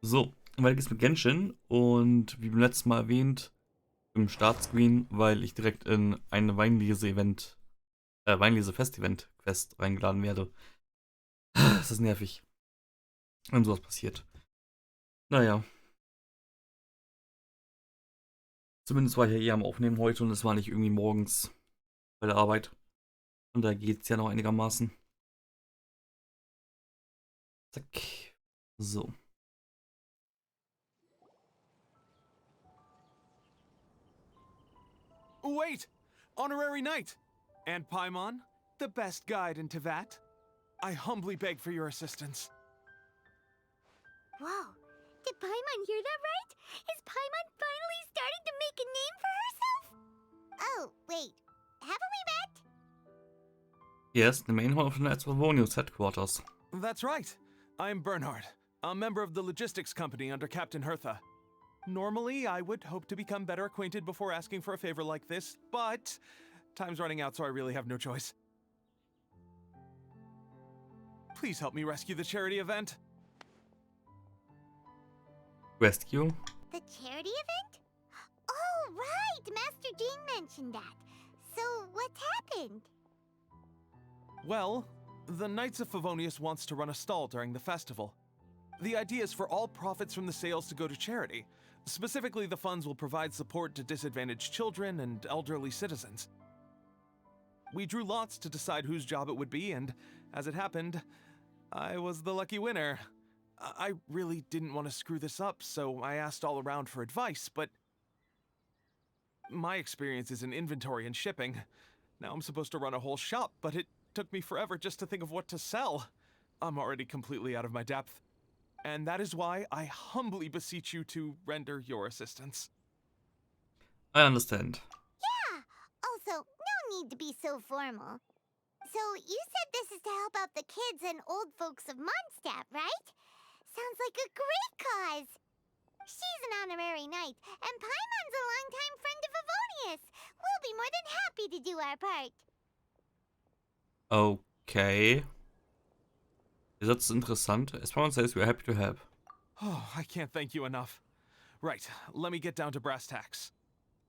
So, weiter geht's mit Genshin und wie beim letzten Mal erwähnt, im Startscreen, weil ich direkt in eine Weinlese-Fest-Event-Quest reingeladen werde. Das ist nervig, wenn sowas passiert. Naja, zumindest war ich ja eh am Aufnehmen heute und es war nicht irgendwie morgens bei der Arbeit. Und da geht's ja noch einigermaßen. Zack. So. Wait! Honorary Knight! And Paimon, the best guide in Tevat. I humbly beg for your assistance. Whoa. Did Paimon hear that right? Is Paimon finally starting to make a name for herself? Oh, wait. Haven't we met? Yes, the main hall of the Knights of Favonius headquarters. That's right. I'm Bernhard, a member of the logistics company under Captain Hertha. Normally, I would hope to become better acquainted before asking for a favor like this, but time's running out, so I really have no choice. Please help me rescue the charity event. Rescue? The charity event? Oh, right! Master Jean mentioned that. So, what's happened? Well, the Knights of Favonius wants to run a stall during the festival. The idea is for all profits from the sales to go to charity. Specifically, the funds will provide support to disadvantaged children and elderly citizens. We drew lots to decide whose job it would be, and as it happened, I was the lucky winner. I really didn't want to screw this up, so I asked all around for advice, but my experience is in inventory and shipping. Now I'm supposed to run a whole shop, but it took me forever just to think of what to sell. I'm already completely out of my depth. And that is why I humbly beseech you to render your assistance. I understand. Yeah. Also, no need to be so formal. So, you said this is to help out the kids and old folks of Mondstadt, right? Sounds like a great cause. She's an honorary knight, and Paimon's a longtime friend of Favonius. We'll be more than happy to do our part. Okay. Der Satz ist interessant. As says we're happy to help. Oh, I can't thank you enough. Right, let me get down to brass tacks.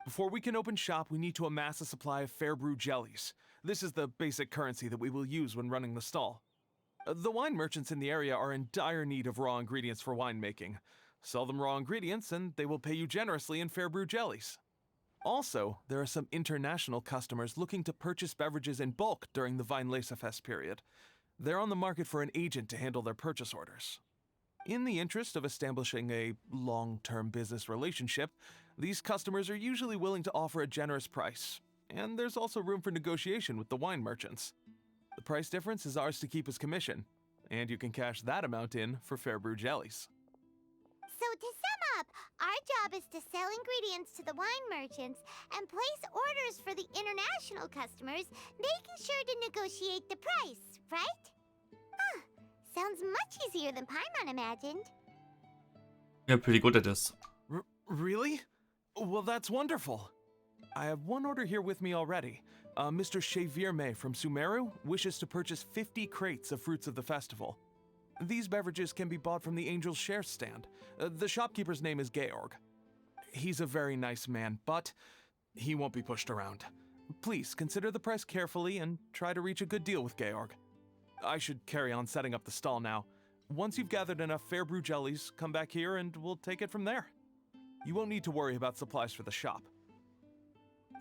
Before we can open shop, we need to amass a supply of fair brew jellies. This is the basic currency that we will use when running the stall. The wine merchants in the area are in dire need of raw ingredients for winemaking. Sell them raw ingredients and they will pay you generously in fair brew jellies. Also, there are some international customers looking to purchase beverages in bulk during the Weinlesefest period. They're on the market for an agent to handle their purchase orders. In the interest of establishing a long-term business relationship, these customers are usually willing to offer a generous price, and there's also room for negotiation with the wine merchants. The price difference is ours to keep as commission, and you can cash that amount in for fair brew jellies. So, to sum up, our job is to sell ingredients to the wine merchants and place orders for the international customers, making sure to negotiate the price, right? Huh. Sounds much easier than Paimon imagined. You're pretty good at this. Really? Well, that's wonderful. I have one order here with me already. Mr. Chevirme from Sumeru wishes to purchase 50 crates of fruits of the festival. These beverages can be bought from the Angel's Share stand. The shopkeeper's name is Georg. He's a very nice man, but he won't be pushed around. Please consider the price carefully and try to reach a good deal with Georg. I should carry on setting up the stall now. Once you've gathered enough fair brew jellies, come back here and we'll take it from there. You won't need to worry about supplies for the shop.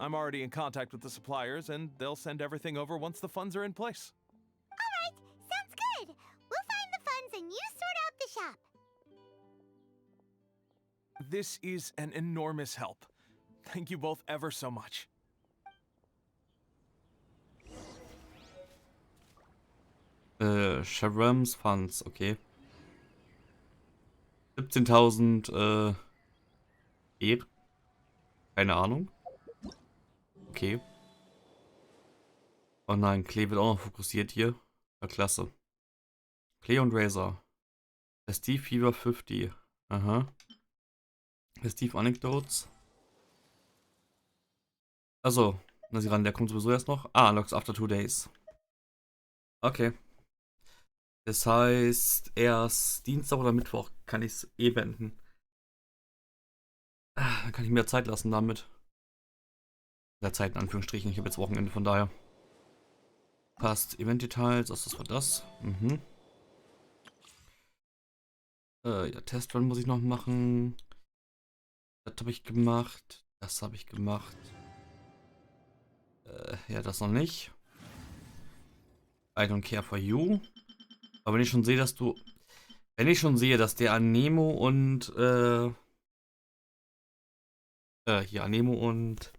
I'm already in contact with the suppliers, and they'll send everything over once the funds are in place. Alright, sounds good. We'll find the funds and you sort out the shop. This is an enormous help. Thank you both ever so much. Shavram's Funds, okay. 17.000, keine Ahnung. Okay. Oh nein, Klee wird auch noch fokussiert hier. War klasse. Klee und Razor. Steve Fever 50. Aha. Steve Anecdotes. Achso, na sie ran, der kommt sowieso erst noch. Ah, Unlocks after 2 days. Okay. Das heißt, erst Dienstag oder Mittwoch kann ich es eh beenden. Dann kann ich mir Zeit lassen damit. Der Zeit in Anführungsstrichen, ich habe jetzt Wochenende, von daher. Passt. Event-Details, das war das. Mhm. Ja, Testrun muss ich noch machen. Das habe ich gemacht. Das habe ich gemacht. Ja, das noch nicht. I don't care for you. Aber wenn ich schon sehe, dass du... Wenn ich schon sehe, dass der Anemo und... hier Anemo und...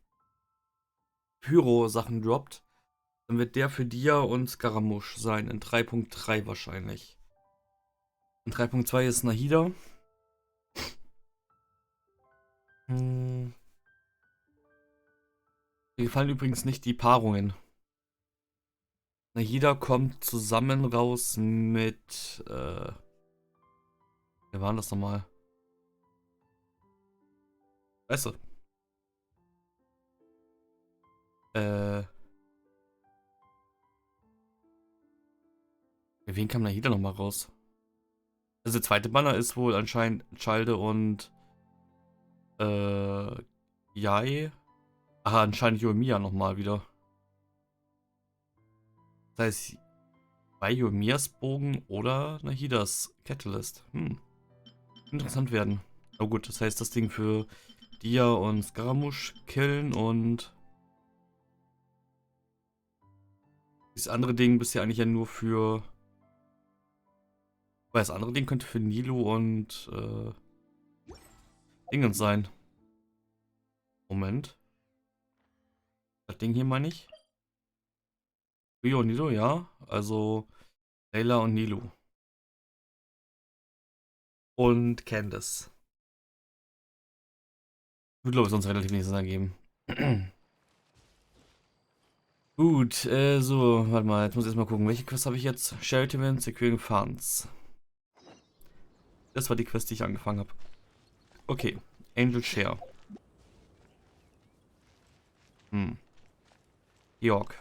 Pyro-Sachen droppt, dann wird der für Dia und Scaramouche sein. In 3.3 wahrscheinlich. In 3.2 ist Nahida. Mir gefallen übrigens nicht die Paarungen. Nahida kommt zusammen raus mit... wer war das nochmal? Weißt du? Mit wem kam Nahida nochmal raus? Also der zweite Banner ist wohl anscheinend Chalde und Yai. Ah, anscheinend Yoimiya nochmal wieder. Das heißt, bei Yoimiyas Bogen oder Nahidas Catalyst. Interessant werden. Oh gut, das heißt, das Ding für Dia und Scaramouche killen und das andere Ding bisher eigentlich ja nur für... Weil das andere Ding könnte für Nilo und Dingens sein. Moment. Das Ding hier meine ich. Rio und Nilo, ja. Also Layla und Nilo. Und Candace. Würde glaube ich sonst relativ nichts ergeben. Gut, so, warte mal, jetzt muss ich erstmal gucken, welche Quest habe ich jetzt? Charity Event, Securing Funds. Das war die Quest, die ich angefangen habe. Okay, Angel Share. Georg.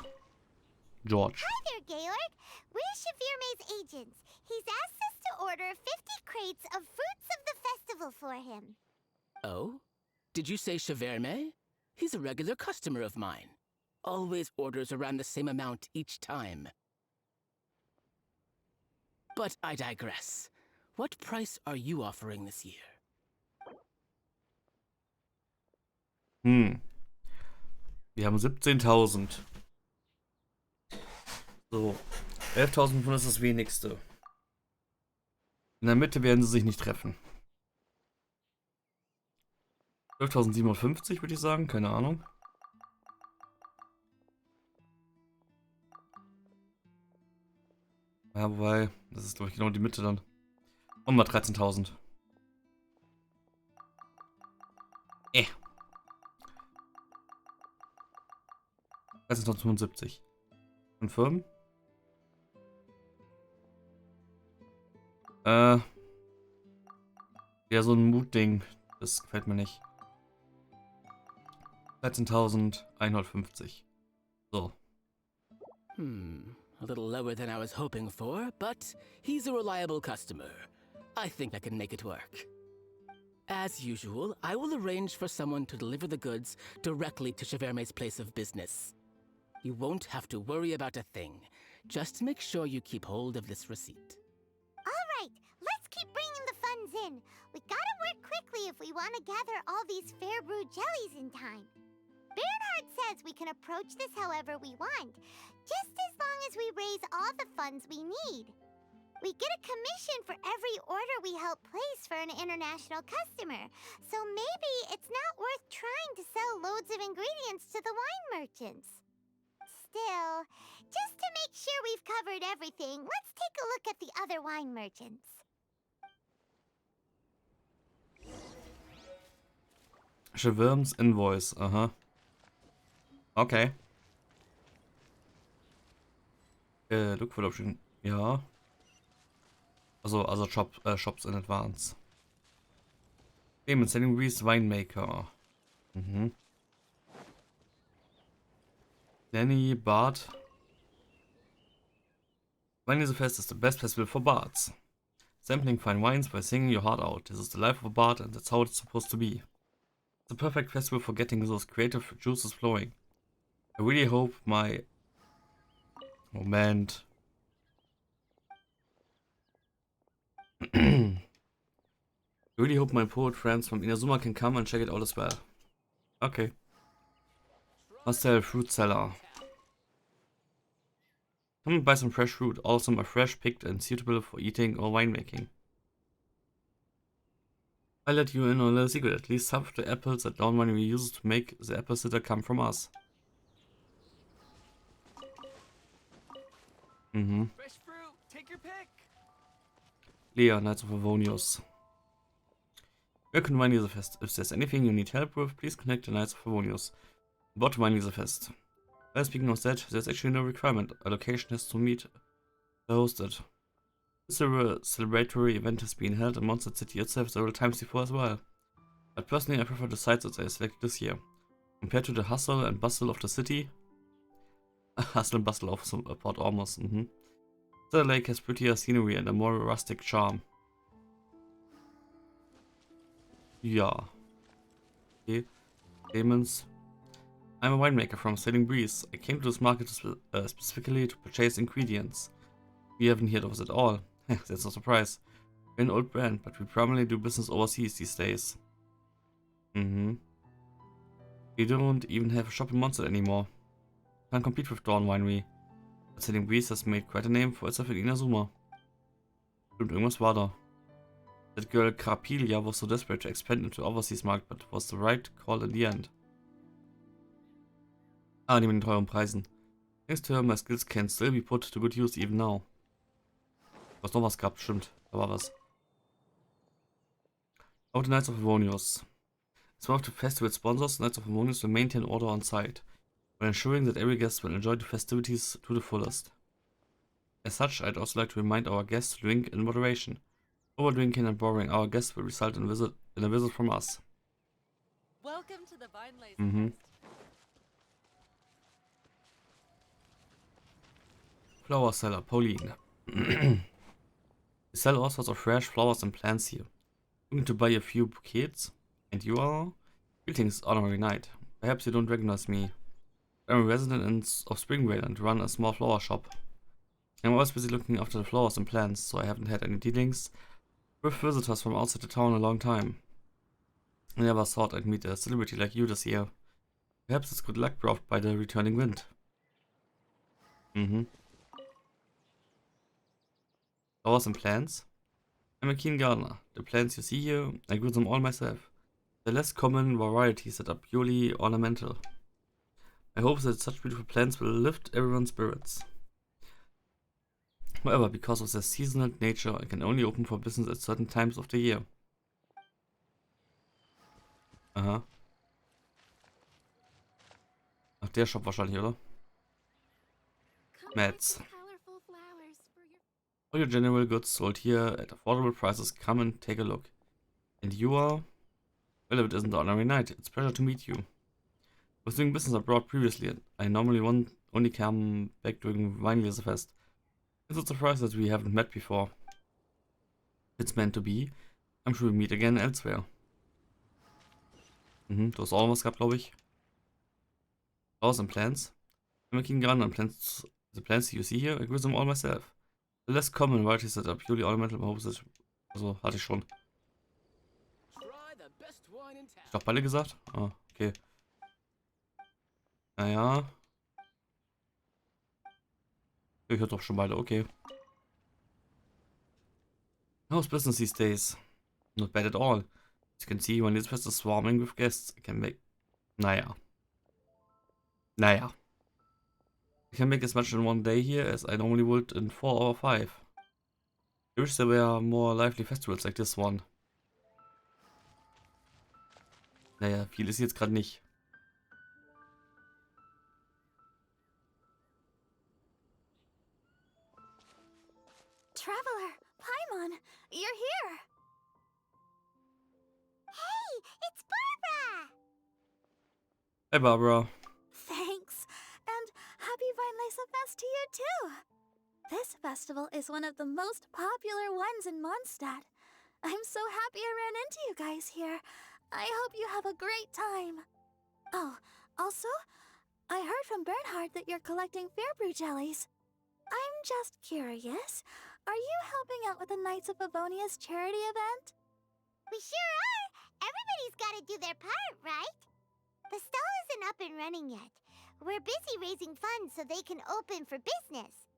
George. Hi there, Georg. We're Shavirme's agents. He's asked us to order 50 crates of fruits of the festival for him. Oh? Did you say Shaverme? He's a regular customer of mine. Always orders around the same amount each time. But I digress. What price are you offering this year? Wir haben 17.000. So. 11.500 ist das wenigste. In der Mitte werden sie sich nicht treffen. 12.750 würde ich sagen, keine Ahnung. Ja, wobei, das ist glaube ich genau die Mitte dann. Und mal 13.000. 13.075. Confirm. Ja, so ein Mutding. Das gefällt mir nicht. 13.150. So. A little lower than I was hoping for, but he's a reliable customer. I think I can make it work. As usual, I will arrange for someone to deliver the goods directly to Shaverme's place of business. You won't have to worry about a thing. Just make sure you keep hold of this receipt. All right, let's keep bringing the funds in. We gotta work quickly if we want to gather all these fair brew jellies in time. Bernhard says we can approach this however we want, just as long as we raise all the funds we need. We get a commission for every order we help place for an international customer, so maybe it's not worth trying to sell loads of ingredients to the wine merchants. Still, just to make sure we've covered everything, let's take a look at the other wine merchants. Shaverme's Invoice, aha. Okay. Look for option. Ja. Also Shops in Advance. Payment Selling Reese Winemaker. Danny, Bart. Wine is a fest is the best festival for bards. Sampling fine wines by singing your heart out. This is the life of a bard and that's how it's supposed to be. It's a perfect festival for getting those creative juices flowing. I really hope my... Moment. I really hope my poet friends from Inazuma can come and check it out as well. Okay. Marcel, fruit seller. Come and buy some fresh fruit. All of them are fresh, picked and suitable for eating or winemaking. I'll let you in on a little secret. At least half of the apples that Dawn Winery uses to make the apple cider come from us. Fresh fruit, take your pick. Lea, Knights of Avonius. Welcome to Wine Fest. If there's anything you need help with, please connect the Knights of Avonius. About Wine Fest. Well, speaking of that, there's actually no requirement. A location has to meet the hosted. This celebratory event has been held in Monster City itself several times before as well. But personally, I prefer the sites that I selected this year. Compared to the hustle and bustle of the city, hustle and bustle of Port Ormuz. The lake has prettier scenery and a more rustic charm. Yeah. Okay. Payments. I'm a winemaker from Sailing Breeze. I came to this market specifically to purchase ingredients. We haven't heard of it at all. That's no surprise. We're an old brand, but we primarily do business overseas these days. We don't even have a shop in Monster anymore. Can't compete with Dawn Winery. But Sailing Breeze has made quite a name for itself in Inazuma. Stimmt, irgendwas war da. That girl Carpilia was so desperate to expand into overseas market, but it was the right call in the end. Ah, die mit den teuren Preisen. Thanks to her, my skills can still be put to good use even now. Was noch was gab, stimmt. Da war was. About the Knights of Avonius. As one of the festival sponsors, Knights of Avonius will maintain order on site, while ensuring that every guest will enjoy the festivities to the fullest. As such, I'd also like to remind our guests to drink in moderation. Overdrinking and boring our guests will result in a visit from us. Welcome to the Vine Laser Fest. Flower seller, Pauline. We sell all sorts of fresh flowers and plants here. Looking to buy a few bouquets? And you are? Greetings, honorary knight. Perhaps you don't recognize me. I'm a resident of Springvale and run a small flower shop. I'm always busy looking after the flowers and plants, so I haven't had any dealings with visitors from outside the town in a long time. I never thought I'd meet a celebrity like you this year. Perhaps it's good luck brought by the returning wind. Flowers and plants? I'm a keen gardener. The plants you see here, I grew them all myself. The less common varieties that are purely ornamental. I hope that such beautiful plants will lift everyone's spirits. However, because of their seasonal nature, I can only open for business at certain times of the year. Aha. Ach, der Shop wahrscheinlich, oder? Mats. All your general goods sold here at affordable prices. Come and take a look. And you are? Well, if it isn't the honorary knight, it's a pleasure to meet you. I was doing business abroad previously, and I normally only come back during Wine Laser Fest. It's not surprised that we haven't met before. If it's meant to be, I'm sure we meet again elsewhere. Du hast auch was gehabt, glaube ich. Flowers and plants. I'm making garden and plants. The plants you see here, I grew them all myself. The less common varieties that are purely ornamental, also hatte ich schon. Ich doch beide gesagt? Ah, okay. Naja. Ich hört doch schon beide, okay. How's business these days? Not bad at all. As you can see, when this fest is swarming with guests, I can make... Naja. I can make as much in one day here as I normally would in 4 or 5. I wish there were more lively festivals like this one. Naja, viel ist jetzt gerade nicht. Traveler, Paimon, you're here. Hey, it's Barbara. Hey Barbara. Thanks, and happy Vine Laser Fest to you too! This festival is one of the most popular ones in Mondstadt. I'm so happy I ran into you guys here. I hope you have a great time. Oh, also, I heard from Bernhard that you're collecting Fairbrew jellies. I'm just curious, are you helping out with the Knights of Favonia's charity event? We sure are! Everybody's gotta do their part, right? The stall isn't up and running yet. We're busy raising funds so they can open for business.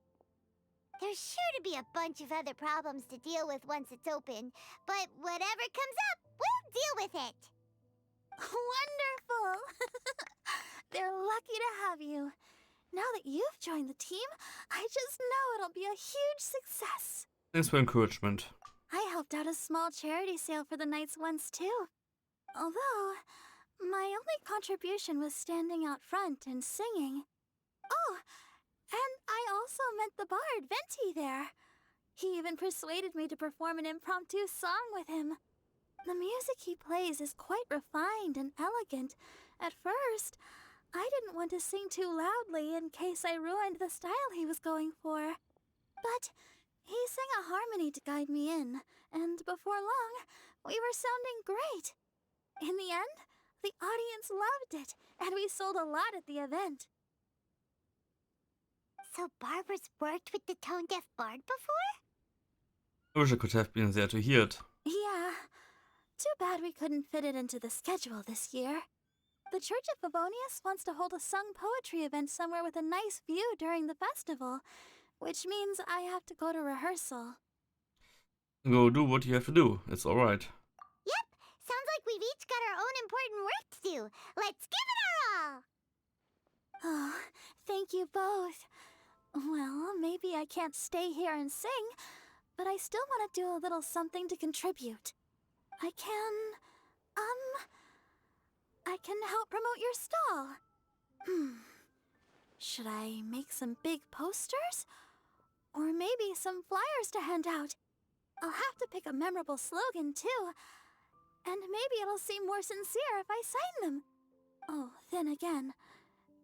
There's sure to be a bunch of other problems to deal with once it's open, but whatever comes up, we'll deal with it. Wonderful! They're lucky to have you. Now that you've joined the team, I just know it'll be a huge success. Thanks for encouragement. I helped out a small charity sale for the Knights once too. Although, my only contribution was standing out front and singing. Oh, and I also met the bard, Venti, there. He even persuaded me to perform an impromptu song with him. The music he plays is quite refined and elegant. At first, I didn't want to sing too loudly in case I ruined the style he was going for. But he sang a harmony to guide me in, and before long, we were sounding great. In the end, the audience loved it, and we sold a lot at the event. So Barbara's worked with the tone-deaf bard before? I wish I could have been there to hear it. Yeah. Too bad we couldn't fit it into the schedule this year. The Church of Favonius wants to hold a sung poetry event somewhere with a nice view during the festival, which means I have to go to rehearsal. Go do what you have to do. It's alright. Yep, sounds like we've each got our own important work to do. Let's give it our all! Oh, thank you both. Well, maybe I can't stay here and sing, but I still want to do a little something to contribute. I can help promote your stall. Should I make some big posters? Or maybe some flyers to hand out? I'll have to pick a memorable slogan, too. And maybe it'll seem more sincere if I sign them. Oh, then again,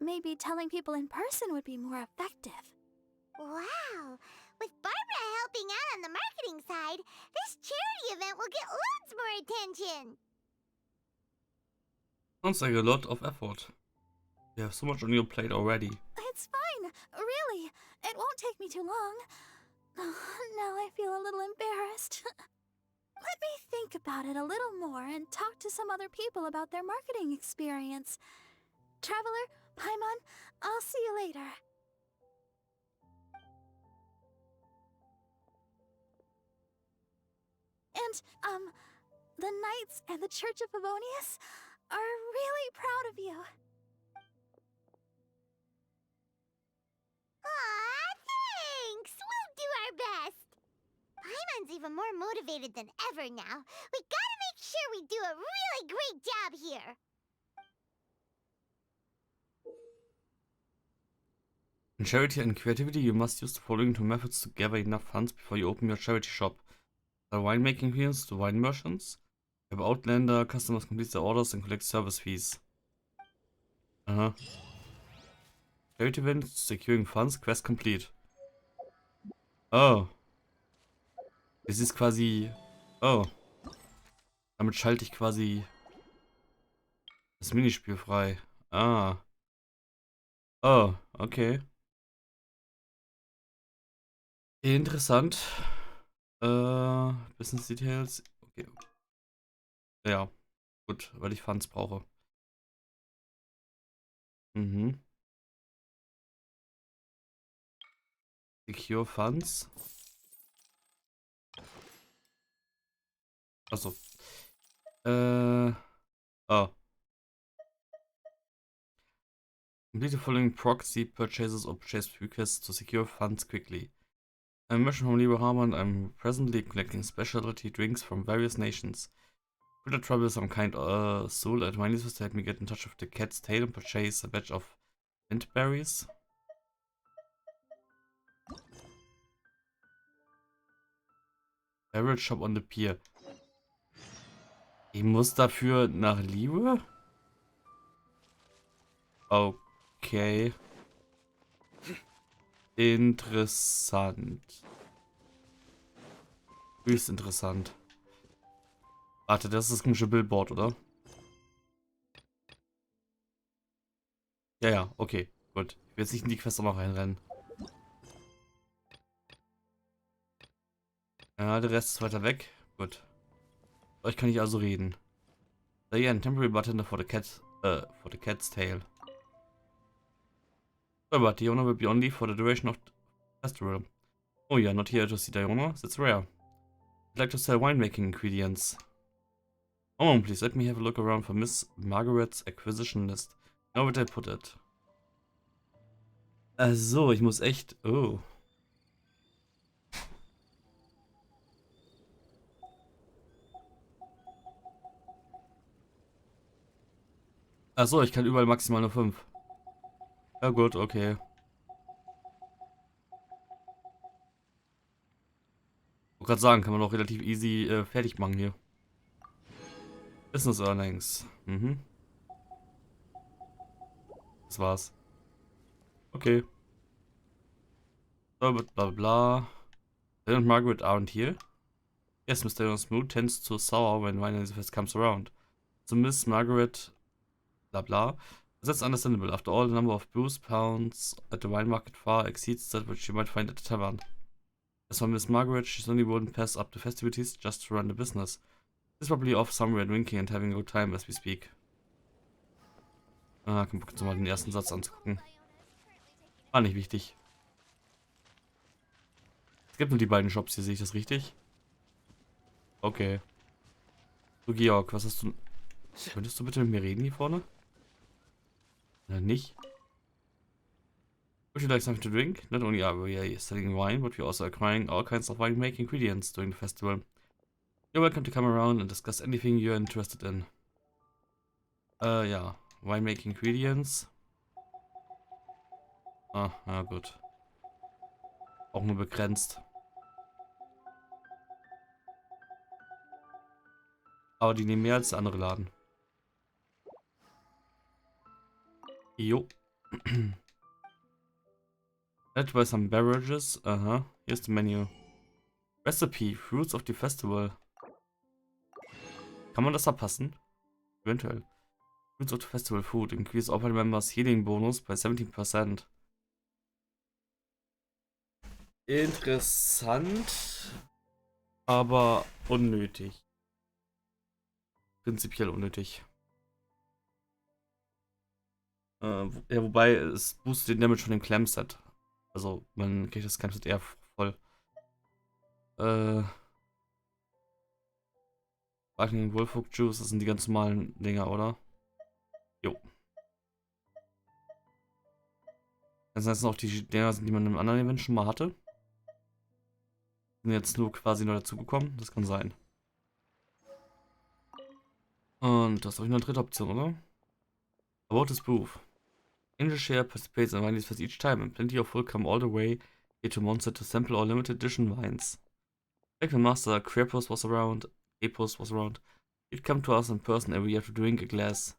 maybe telling people in person would be more effective. Wow! With Barbara helping out on the marketing side, this charity event will get loads more attention! Sounds like a lot of effort. You have so much on your plate already. It's fine, really. It won't take me too long. Now I feel a little embarrassed. Let me think about it a little more and talk to some other people about their marketing experience. Traveler, Paimon, I'll see you later. And, the Knights and the Church of Favonius are really proud of you. Aw, thanks! We'll do our best! Paimon's even more motivated than ever now. We gotta make sure we do a really great job here! In charity and creativity, you must use the following two methods to gather enough funds before you open your charity shop. The winemaking fees to wine merchants. If Outlander customers complete their orders and collect service fees. Charity event, securing funds, quest complete. Oh. Das ist quasi... Oh. Damit schalte ich quasi das Minispiel frei. Ah. Oh, okay. Interessant. Business Details. Okay. Ja. Gut, weil ich Funds brauche. Secure Funds. Achso. Oh. Complete the following proxy purchases or purchase requests to secure funds quickly. I'm a merchant from Liebe Harbor and I'm presently collecting specialty drinks from various nations. Should I trouble some kind soul at my news to help me get in touch with the cat's tail and purchase a batch of mint berries? Beverage shop on the pier. Ich muss dafür nach Liebe? Okay. Interessant. Höchst interessant. Warte, das ist das komische Billboard, oder? Ja, ja, okay. Gut. Ich will jetzt nicht in die Quest auch noch reinrennen. Ja, der Rest ist weiter weg. Gut. Euch kann ich also reden. Yeah, temporary button for the cat's tail. But the owner will be only for the duration of the festival. Oh yeah, not here to see the owner. That's rare. I'd like to sell winemaking ingredients. Oh, please let me have a look around for Miss Margaret's acquisition list. Now where did I put it? Also, ich muss echt... Oh. Achso, ich kann überall maximal nur 5. Ja gut, okay. Ich wollte gerade sagen, kann man auch relativ easy fertig machen hier. Business Earnings. Mhm. Das war's. Okay. Blah blah blah. Bill and Margaret aren't here. Yes, Mr. Jones' mood tends to sour when wine fest comes around. So Miss Margaret, blah blah. That's understandable. After all, the number of booze pounds at the wine market far exceeds that which you might find at the tavern. As for Miss Margaret, she certainly wouldn't pass up the festivities just to run the business. She's probably off somewhere drinking and having a good time as we speak. Ah, können wir uns mal den ersten Satz anzugucken. Ah, nicht wichtig. Es gibt nur die beiden Shops hier, sehe ich das richtig? Okay. So, Georg, was hast du... Könntest du bitte mit mir reden hier vorne? Nicht? Would you like something to drink? Not only are we selling wine, but we're also acquiring all kinds of wine-making ingredients during the festival. You're welcome to come around and discuss anything you're interested in. Ja. Wine-making ingredients. Ah, ja gut. Auch nur begrenzt. Aber die nehmen mehr als der andere Laden. Jo. Let's buy some beverages. Aha. Here's the menu. Recipe. Fruits of the Festival. Kann man das verpassen? Eventuell. Fruits of the Festival Food. Increase all members healing bonus by 17%. Interessant. Aber unnötig. Prinzipiell unnötig. Ja, wobei es boostet den Damage von dem Clam-Set. Also, man kriegt das Clam-Set eher voll. Sparkling Wolfhook Juice, das sind die ganz normalen Dinger, oder? Jo. Das sind jetzt noch die Dinger, die man im anderen Event schon mal hatte. Sind jetzt nur quasi neu dazugekommen. Das kann sein. Und das ist auch noch eine dritte Option, oder? About this proof. Angel Share participates in wine fest each time, and plenty of will come all the way here to Monster to sample our limited edition wines. Back when Master Krapos was around, he'd come to us in person every year to drink a glass.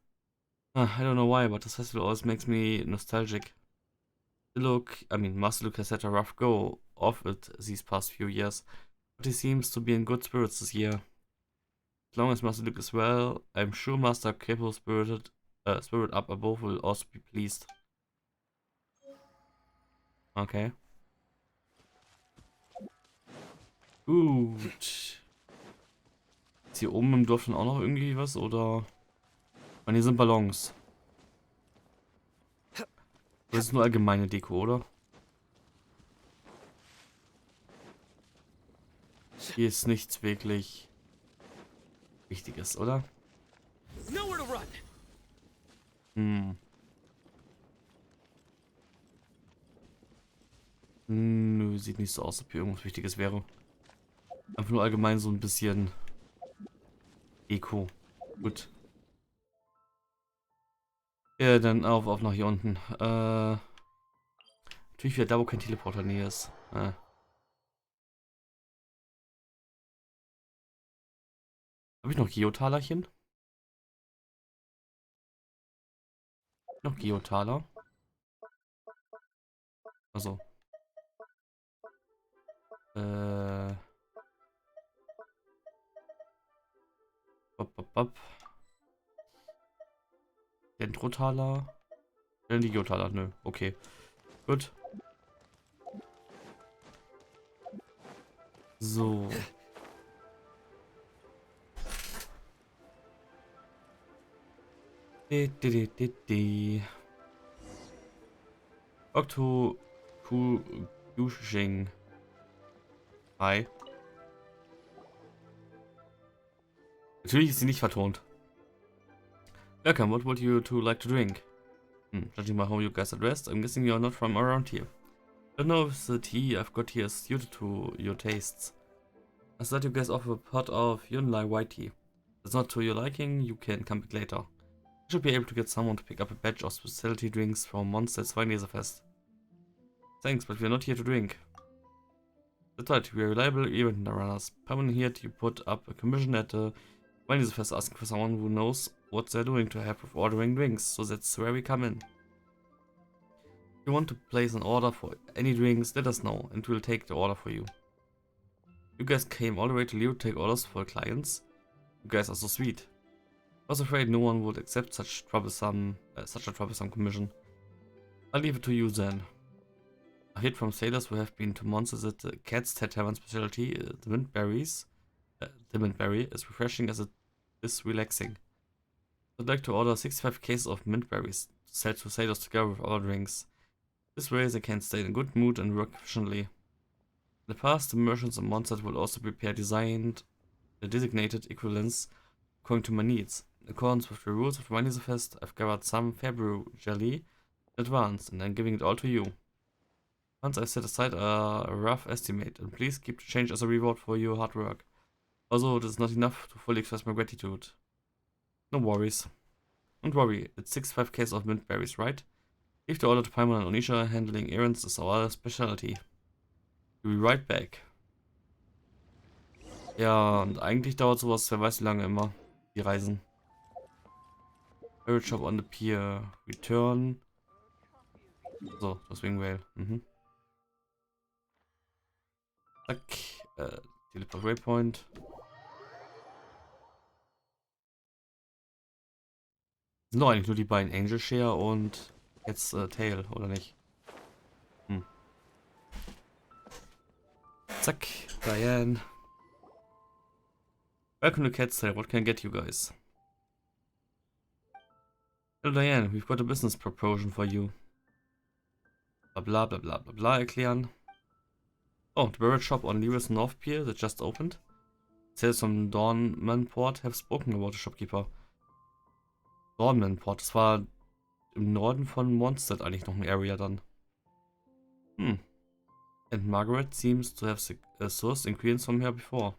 I don't know why, but this festival always makes me nostalgic. Master Luke has had a rough go of it these past few years, but he seems to be in good spirits this year. As long as Master Luke is well, I'm sure Master Krapos Spirit up above will also be pleased. Okay. Gut. Ist hier oben im Dorf schon auch noch irgendwie was, oder? Und hier sind Ballons. Das ist nur allgemeine Deko, oder? Hier ist nichts wirklich Wichtiges, oder? Nowhere to run. Nö, sieht nicht so aus, ob hier irgendwas Wichtiges wäre. Einfach nur allgemein so ein bisschen Deko. Gut. Ja, dann auf nach hier unten. Natürlich wieder da, wo kein Teleporter näher ist. Habe ich noch Geotalerchen? Noch Geotaler? Also. Dendrotaler. Digiotaler, nö. Okay. Gut. So. Yushing. Hi. Natürlich ist sie nicht vertont. Welcome, what would you two like to drink? Judging by how you guys are dressed, I'm guessing you're not from around here. Don't know if the tea I've got here is suited to your tastes. I thought you guys offer a pot of Yunlai white tea. If it's not to your liking, you can come back later. You should be able to get someone to pick up a batch of specialty drinks from Mondstadt's Weinleserfest. Thanks, but we're not here to drink. That's right, we're reliable event runners. Permanent here to put up a commission at the Weinleserfest asking for someone who knows what they're doing to help with ordering drinks, so that's where we come in. If you want to place an order for any drinks, let us know, and we'll take the order for you. You guys came all the way to Leo to take orders for clients? You guys are so sweet. I was afraid no one would accept such a troublesome commission. I'll leave it to you then. I heard from sailors who have been to monsters that the Cat's Tavern specialty, the Mintberry, is refreshing as it is relaxing. I'd like to order 65 cases of Mintberries to sell to sailors together with other drinks. This way they can stay in a good mood and work efficiently. In the past, the merchants and monsters will also prepare the designated equivalents according to my needs. In accordance with the rules of Weinleserfest, I've gathered some Farbe jelly in advance, and I'm giving it all to you. Once I set aside a rough estimate, and please keep the change as a reward for your hard work. Also, it is not enough to fully express my gratitude. No worries. Don't worry, it's 65 cases of mint berries, right? Leave the order to Paimon and Onisha, handling errands is our specialty. We'll be right back. Ja, und eigentlich dauert sowas, wer weiß wie lange immer, die Reisen. Pirate Shop on the Pier, Return. So, deswegen Whale. Zack, Teleport Waypoint. Sind doch eigentlich nur die beiden Angel Share und jetzt Tail, oder nicht? Zack, Diane. Welcome to Cat's Tail, what can I get you guys? Hello Diane, we've got a business proposition for you. Bla bla bla bla bla erklären. Oh, the Barrett Shop on Lewis North Pier that just opened. Sales from Dawnmanport have spoken about the shopkeeper. Dawnmanport, das war im Norden von Mondstadt eigentlich noch ein Area dann. And Margaret seems to have sourced ingredients from here before.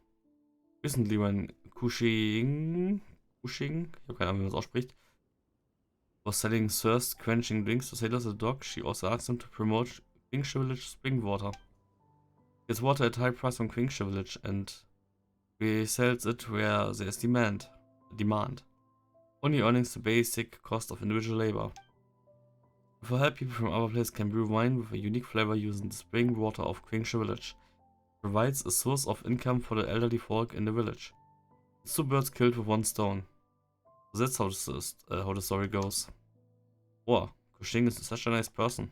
Recently when Cushing, ich habe keine Ahnung, wie man das ausspricht, was selling thirst quenching drinks to sailors at the dock, she also asked them to promote Queenshire Village spring water. Gets water at high price from Queenshire Village and resells it where there is demand. Only earnings the basic cost of individual labor. For help, people from other places can brew wine with a unique flavor using the spring water of Queenshire Village. It provides a source of income for the elderly folk in the village. It's 2 birds killed with 1 stone. So that's how the story goes. Wow, Cushing is such a nice person.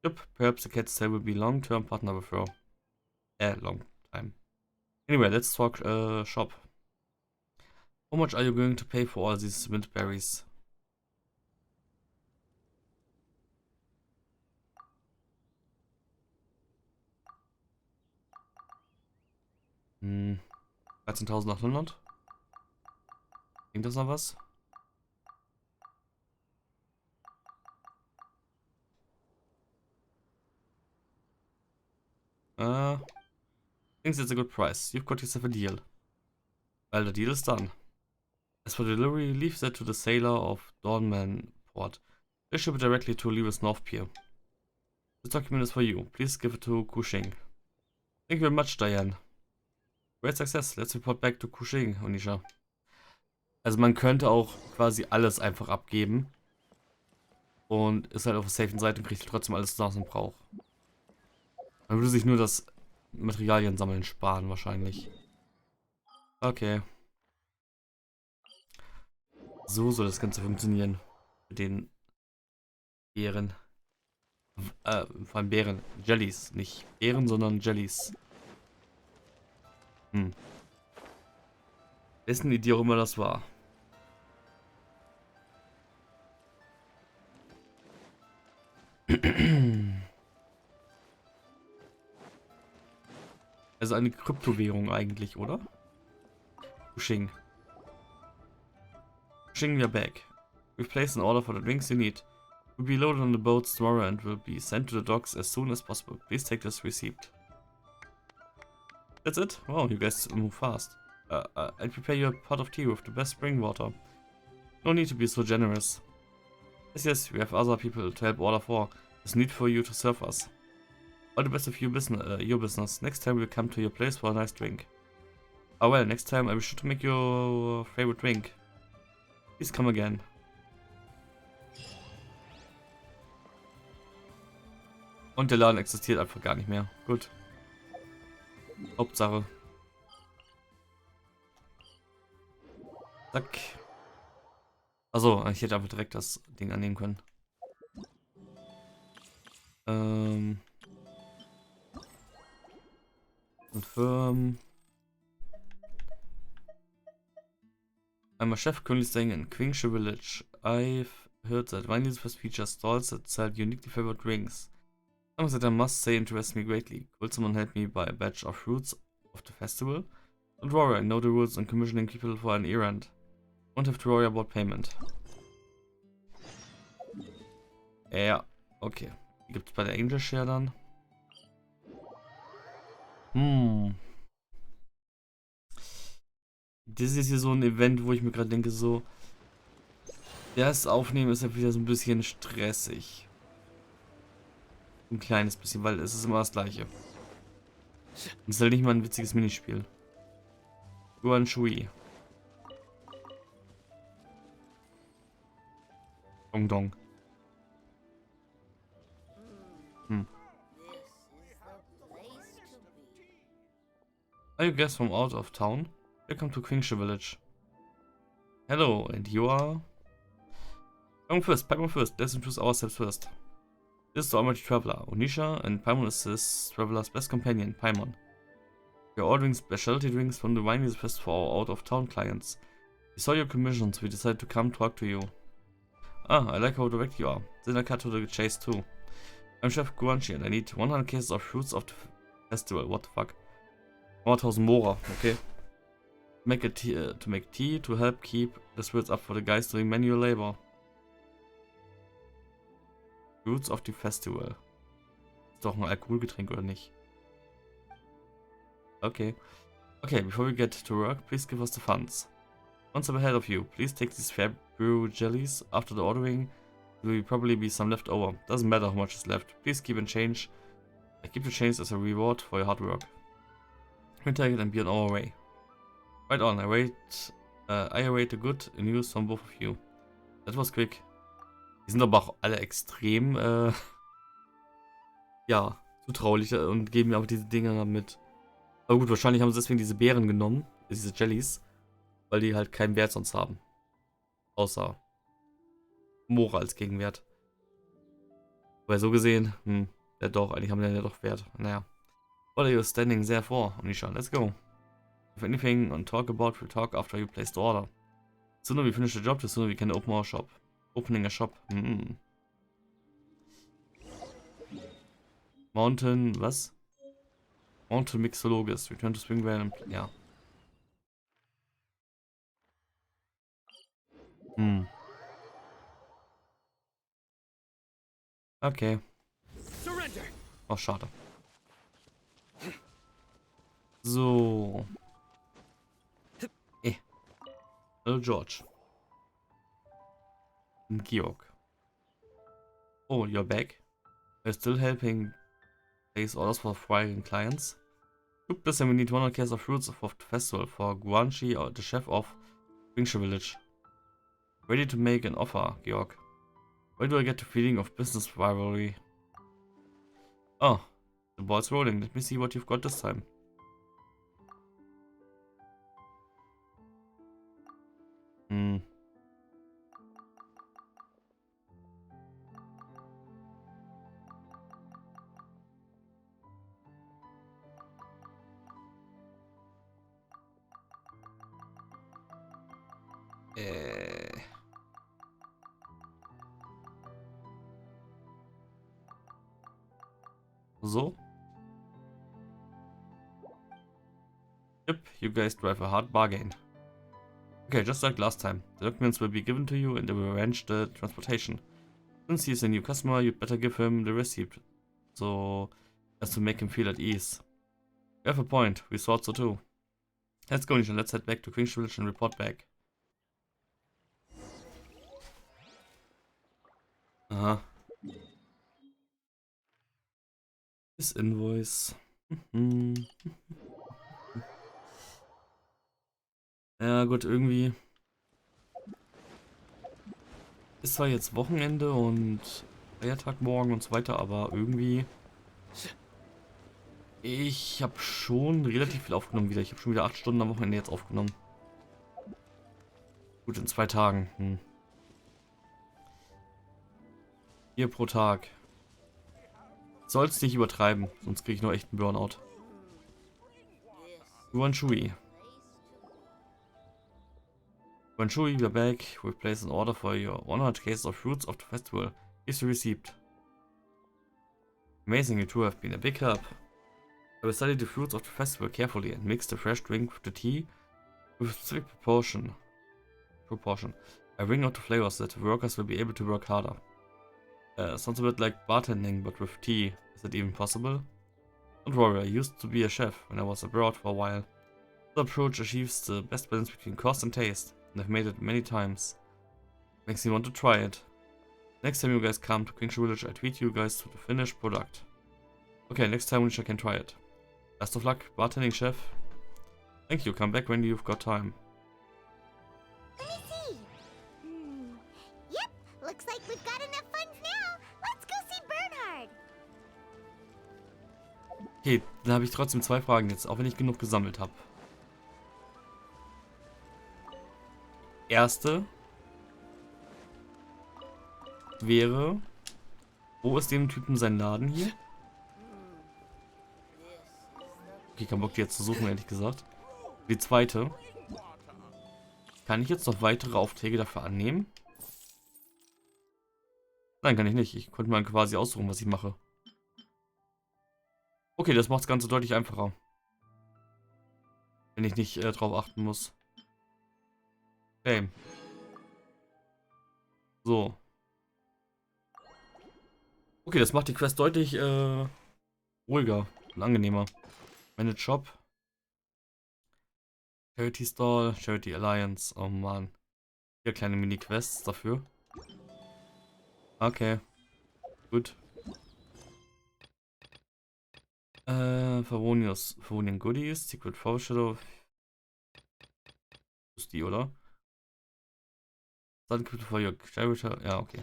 Yep, perhaps the Cat's Tail will be long-term partner with her. Long time. Anyway, let's talk shop. How much are you going to pay for all these mint berries? Hm, 13.800? Klingt das noch was? I think that's a good price. You've got yourself a deal. Well, the deal is done. As for delivery, leave that to the sailor of Dawnmanport. They ship it directly to Lewis North Pier. This document is for you. Please give it to Cushing. Thank you very much, Diane. Great success. Let's report back to Cushing, Onisha. Also man könnte auch quasi alles einfach abgeben. Und ist halt auf der safen Seite und kriegt trotzdem alles, was man braucht. Man würde sich nur das Materialien sammeln sparen wahrscheinlich. Okay. So soll das Ganze funktionieren. Mit den Beeren. Vor allem Beeren. Jellies. Nicht Beeren, sondern Jellies. Hm. Wessen Idee auch immer das war. Also eine Kryptowährung eigentlich, oder? Pushing. Pushing your bag. We've placed an order for the drinks you need. Will be loaded on the boats tomorrow and will be sent to the docks as soon as possible. Please take this receipt. That's it? Wow, you guys move fast. I'll prepare you a pot of tea with the best spring water. No need to be so generous. Yes, we have other people to help order for. There's need for you to serve us. All the best of your business. Next time we'll come to your place for a nice drink. Oh well, next time I'll be sure to make your favorite drink. Please come again. Und der Laden existiert einfach gar nicht mehr. Gut. Hauptsache. Zack. Also, ich hätte einfach direkt das Ding annehmen können. Confirm. I'm a chef currently staying in Quingsha Village. I've heard that Viney's first features stalls that sell uniquely flavored drinks. Something that I must say interests me greatly. Could someone help me buy a batch of fruits of the festival? Don't worry, I know the rules on commissioning people for an errand. Won't have to worry about payment. Ja, okay. Die gibt's bei der Angel Share dann. Das ist hier so ein Event, wo ich mir gerade denke, so. Das Aufnehmen ist ja wieder so ein bisschen stressig. Ein kleines bisschen, weil es ist immer das gleiche. Und es ist halt nicht mal ein witziges Minispiel. Yuan Shui. Dong Dong. Are you guys from out of town? Welcome to Quingsha Village. Hello, and you are? Paimon first. Let's introduce ourselves first. This is the Almighty Traveler, Onisha, and Paimon is this traveler's best companion, Paimon. We are ordering specialty drinks from the Viney's Fest for our out-of-town clients. We saw your commissions, we decided to come talk to you. Ah, I like how direct you are. Then I cut to the chase too. I'm Chef Guanchi and I need 100 cases of fruits of the festival. What the fuck? 100,000 Mora, okay. To make tea to help keep the spirits up for the guys doing manual labor. Fruits of the festival. Ist doch ein Alkoholgetränk oder nicht? Okay. Okay, before we get to work, please give us the funds. Once I'm ahead of you, please take these Farbe jellies. After the ordering, there will probably be some left over. Doesn't matter how much is left. Please keep in change. I keep the change as a reward for your hard work. We'll take it and be on our way. Right on, I await the good news from both of you. That was quick. Die sind aber auch alle extrem, ja, zutraulich und geben mir auch diese Dinger mit. Aber gut, wahrscheinlich haben sie deswegen diese Beeren genommen, diese Jellies, weil die halt keinen Wert sonst haben. Außer Mora als Gegenwert. Weil so gesehen, ja doch, eigentlich haben die ja doch Wert. Naja. What are you standing there for, Onisha? Let's go. If anything on talk about, we'll talk after you place the order. The sooner we finish the job, the sooner we can open our shop. Opening a shop. Mountain, was? Mountain Mixologist. Return to Springvale. Ja. Okay. Oh, schade. So. Hallo George. Und Georg. Oh, you're back. We're still helping place orders for thriving clients. Look, this and we need 100 cases of fruits for the festival for Guanchi, the chef of Quingsha Village. Ready to make an offer, Georg. Where do I get the feeling of business rivalry? Oh, the ball's rolling. Let me see what you've got this time. So. Yep, you guys drive a hard bargain. Okay, just like last time. The documents will be given to you and they will arrange the transportation. Since he's a new customer, you'd better give him the receipt, so as to make him feel at ease. You have a point, we thought so too. Let's go, Nishan, let's head back to King's Village and report back. Aha. This invoice. Ja gut, irgendwie ist zwar jetzt Wochenende und Feiertag morgen und so weiter, aber irgendwie ich habe schon relativ viel aufgenommen wieder. Ich habe schon wieder 8 Stunden am Wochenende jetzt aufgenommen. Gut, in 2 Tagen. 4 pro Tag. Soll's nicht übertreiben, sonst kriege ich noch echt einen Burnout. Yuan Shui. Yuan Shui, we're back. We've placed an order for your 100 cases of fruits of the festival. Is received. Amazing, you two have been a big help. I will study the fruits of the festival carefully and mix the fresh drink with the tea with a specific proportion. I bring out the flavors that the workers will be able to work harder. Sounds a bit like bartending, but with tea. Is it even possible? Don't worry, I used to be a chef when I was abroad for a while. This approach achieves the best balance between cost and taste, and I've made it many times. Makes me want to try it. Next time you guys come to King's Village, I treat you guys to the finished product. Okay, next time I can try it. Best of luck, bartending chef. Thank you, come back when you've got time. Let me see. Yep, looks like we've got enough funds now. Let's go see Bernhard. Okay, dann habe ich trotzdem 2 Fragen jetzt, auch wenn ich genug gesammelt habe. Erste wäre, wo ist dem Typen sein Laden hier? Okay, kein Bock die jetzt zu suchen, ehrlich gesagt. Die zweite. Kann ich jetzt noch weitere Aufträge dafür annehmen? Nein, kann ich nicht. Ich konnte mal quasi aussuchen, was ich mache. Okay, das macht das Ganze deutlich einfacher. Wenn ich nicht drauf achten muss. Okay. So. Okay, das macht die Quest deutlich ruhiger und angenehmer. Manage Shop. Charity Stall, Charity Alliance. Oh Mann. Hier kleine Mini-Quests dafür. Okay. Gut. Favonian Goodies, Secret Foreshadow. Ist die, oder? Sun for your Charity. Ja, okay.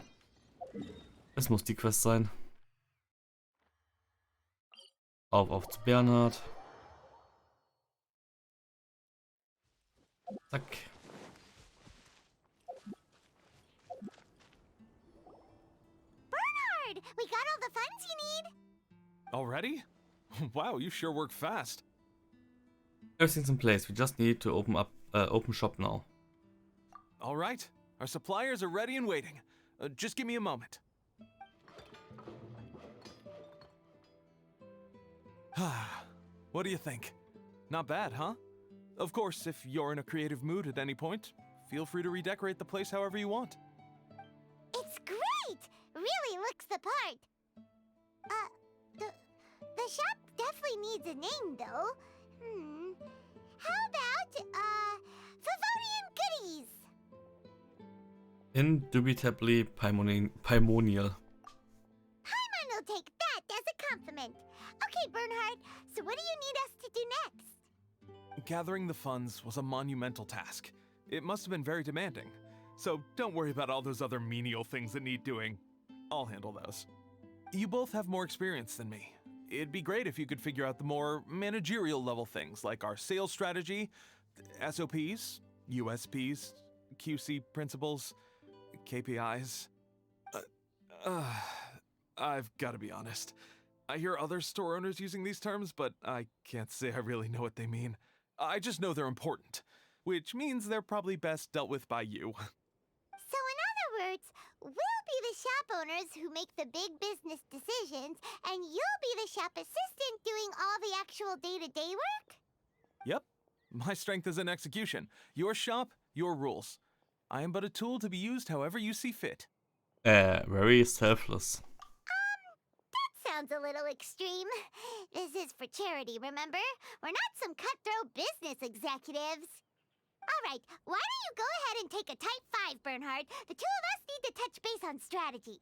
Es muss die Quest sein. Auf zu Bernhard. Zack. Bernhard, we got all the funds you need. Already? Wow, you sure work fast. Everything's in place. We just need to open shop now. All right, our suppliers are ready and waiting. Just give me a moment. What do you think? Not bad, huh? Of course, if you're in a creative mood at any point, feel free to redecorate the place however you want. It's great! Really looks the part. The shop definitely needs a name, though. How about, Favonian Goodies? Indubitably Paimonial. Paimon will take that as a compliment. Okay, Bernhard, so what do you need us to do next? Gathering the funds was a monumental task. It must have been very demanding. So don't worry about all those other menial things that need doing. I'll handle those. You both have more experience than me. It'd be great if you could figure out the more managerial level things like our sales strategy, SOPs, USPs, QC principles, KPIs. I've got to be honest. I hear other store owners using these terms, but I can't say I really know what they mean. I just know they're important. which means they're probably best dealt with by you. So in other words, we'll be the shop owners who make the big business decisions, and you'll be the shop assistant doing all the actual day-to-day work? Yep, my strength is in execution. Your shop, your rules. I am but a tool to be used however you see fit. Very selfless. That sounds a little extreme. This is for charity, remember? We're not some cutthroat business executives. All right, why don't you go ahead and take a type 5, Bernhard? The two of us need to touch base on strategy.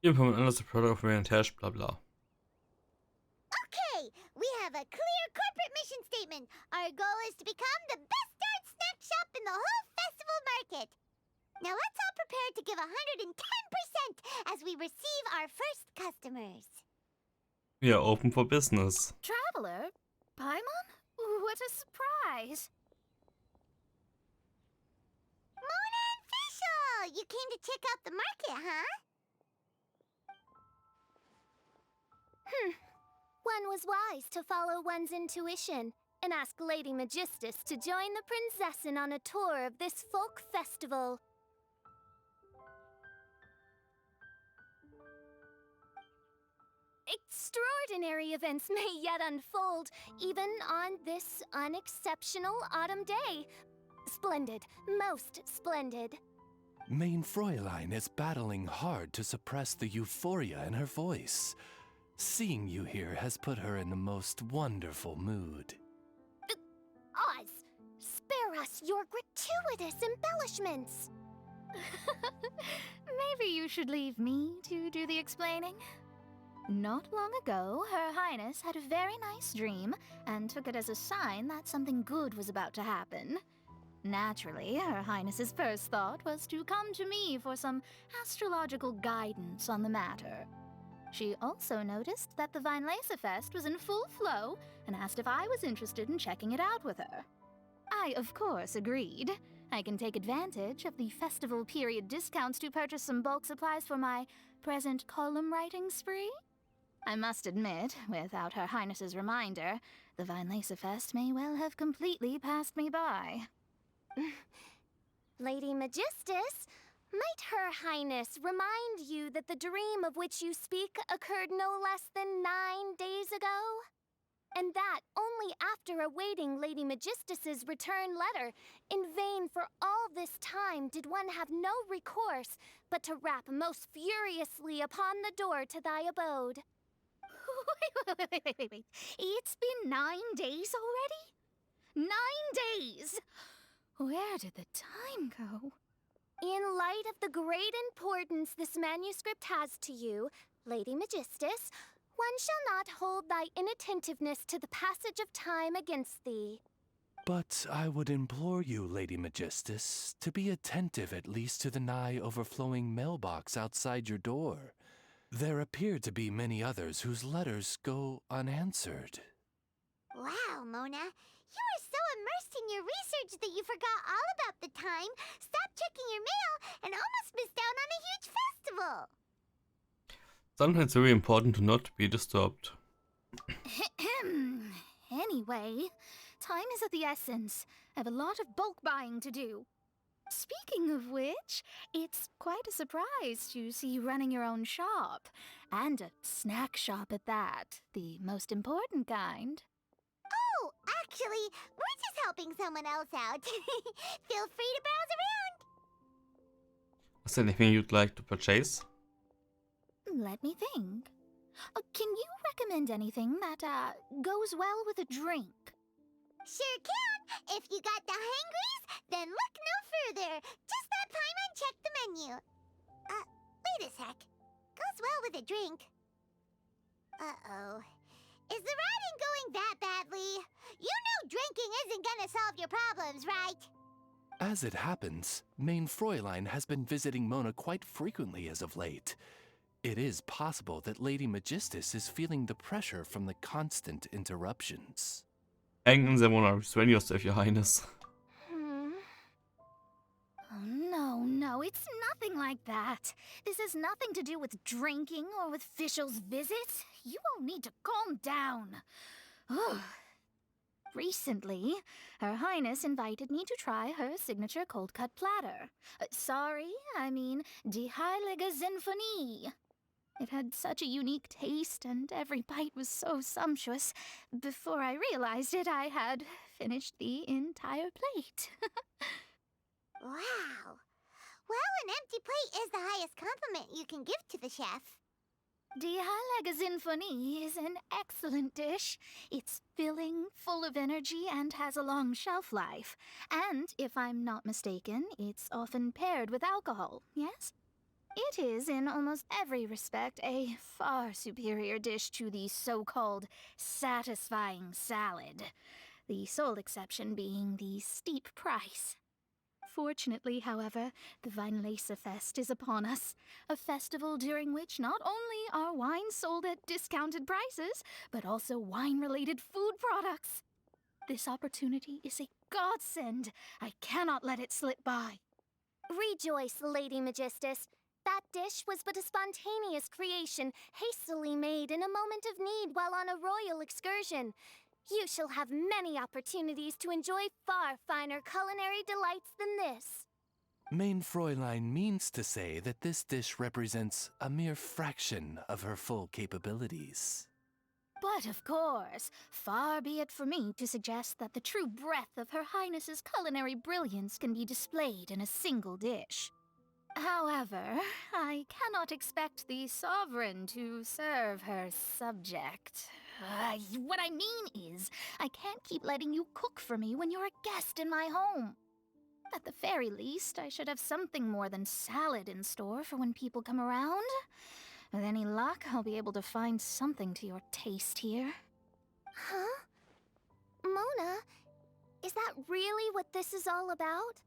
Implement another product of Vantage, blah blah. Okay, we have a clear corporate mission statement. Our goal is to become the best darn snack shop in the whole festival market. Now let's all prepare to give 110% as we receive our first customers. We are open for business. Traveler? Paimon? What a surprise! Mona and Fischl! You came to check out the market, huh? One was wise to follow one's intuition and ask Lady Magistus to join the Prinzessin on a tour of this folk festival. Extraordinary events may yet unfold, even on this unexceptional autumn day. Splendid, most splendid. Mein Fräulein is battling hard to suppress the euphoria in her voice. Seeing you here has put her in the most wonderful mood. Oz, spare us your gratuitous embellishments. Maybe you should leave me to do the explaining. Not long ago, Her Highness had a very nice dream and took it as a sign that something good was about to happen. Naturally, Her Highness's first thought was to come to me for some astrological guidance on the matter. She also noticed that the Weinlesefest was in full flow and asked if I was interested in checking it out with her. I, of course, agreed. I can take advantage of the festival period discounts to purchase some bulk supplies for my present column writing spree. I must admit, without Her Highness's reminder, the Weinlesefest may well have completely passed me by. Lady Magistus, might Her Highness remind you that the dream of which you speak occurred no less than 9 days ago? And that only after awaiting Lady Magistus's return letter. In vain for all this time did one have no recourse but to rap most furiously upon the door to thy abode. Wait. It's been 9 days already? 9 days! Where did the time go? In light of the great importance this manuscript has to you, Lady Magistus, one shall not hold thy inattentiveness to the passage of time against thee. But I would implore you, Lady Magistus, to be attentive at least to the nigh overflowing mailbox outside your door. There appear to be many others whose letters go unanswered. Wow, Mona. You were so immersed in your research that you forgot all about the time, stopped checking your mail, and almost missed out on a huge festival. Sometimes it's very important to not be disturbed. Anyway, time is of the essence. I have a lot of bulk buying to do. Speaking of which, it's quite a surprise to see you running your own shop. And a snack shop at that. The most important kind. Oh, actually, we're just helping someone else out. Feel free to browse around. Is there anything you'd like to purchase? Let me think. Can you recommend anything that goes well with a drink? Sure can. If you got the hangries, then look no further. Just that Paimon checked the menu. Wait a sec. Goes well with a drink. Uh-oh. Is the riding going that badly? You know drinking isn't gonna solve your problems, right? As it happens, Mein Fräulein has been visiting Mona quite frequently as of late. It is possible that Lady Magistus is feeling the pressure from the constant interruptions. Hängen Sie wohl restrain yourself, Your Highness. Oh, no, it's nothing like that. This has nothing to do with drinking or with Fischl's visit. You all need to calm down. Ugh. Recently, Her Highness invited me to try her signature cold-cut platter. Sorry, I mean Die Heilige Sinfonie. It had such a unique taste, and every bite was so sumptuous. Before I realized it, I had finished the entire plate. Wow. Well, an empty plate is the highest compliment you can give to the chef. Die Heilige Sinfonie is an excellent dish. It's filling, full of energy, and has a long shelf life. And, if I'm not mistaken, it's often paired with alcohol, yes? It is, in almost every respect, a far superior dish to the so-called satisfying salad. The sole exception being the steep price. Fortunately, however, the Weinlese Fest is upon us, a festival during which not only are wines sold at discounted prices, but also wine-related food products. This opportunity is a godsend. I cannot let it slip by. Rejoice, Lady Magistus. That dish was but a spontaneous creation, hastily made in a moment of need while on a royal excursion. You shall have many opportunities to enjoy far finer culinary delights than this. Mein Fräulein means to say that this dish represents a mere fraction of her full capabilities. But of course, far be it for me to suggest that the true breadth of Her Highness's culinary brilliance can be displayed in a single dish. However, I cannot expect the sovereign to serve her subject. What I mean is, I can't keep letting you cook for me when you're a guest in my home. At the very least, I should have something more than salad in store for when people come around. With any luck, I'll be able to find something to your taste here. Huh? Mona, is that really what this is all about?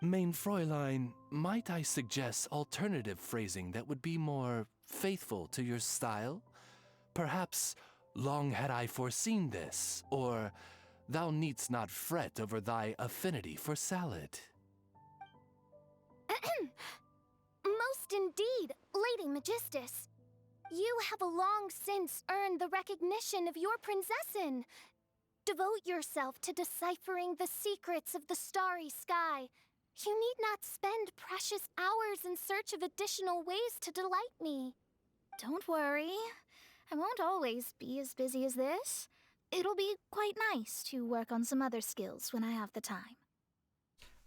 Mein Fräulein, might I suggest alternative phrasing that would be more faithful to your style? Perhaps, long had I foreseen this, or thou needst not fret over thy affinity for salad. Most indeed, Lady Magistus. You have long since earned the recognition of your prinzessin. Devote yourself to deciphering the secrets of the starry sky. You need not spend precious hours in search of additional ways to delight me. Don't worry. I won't always be as busy as this. It'll be quite nice to work on some other skills when I have the time.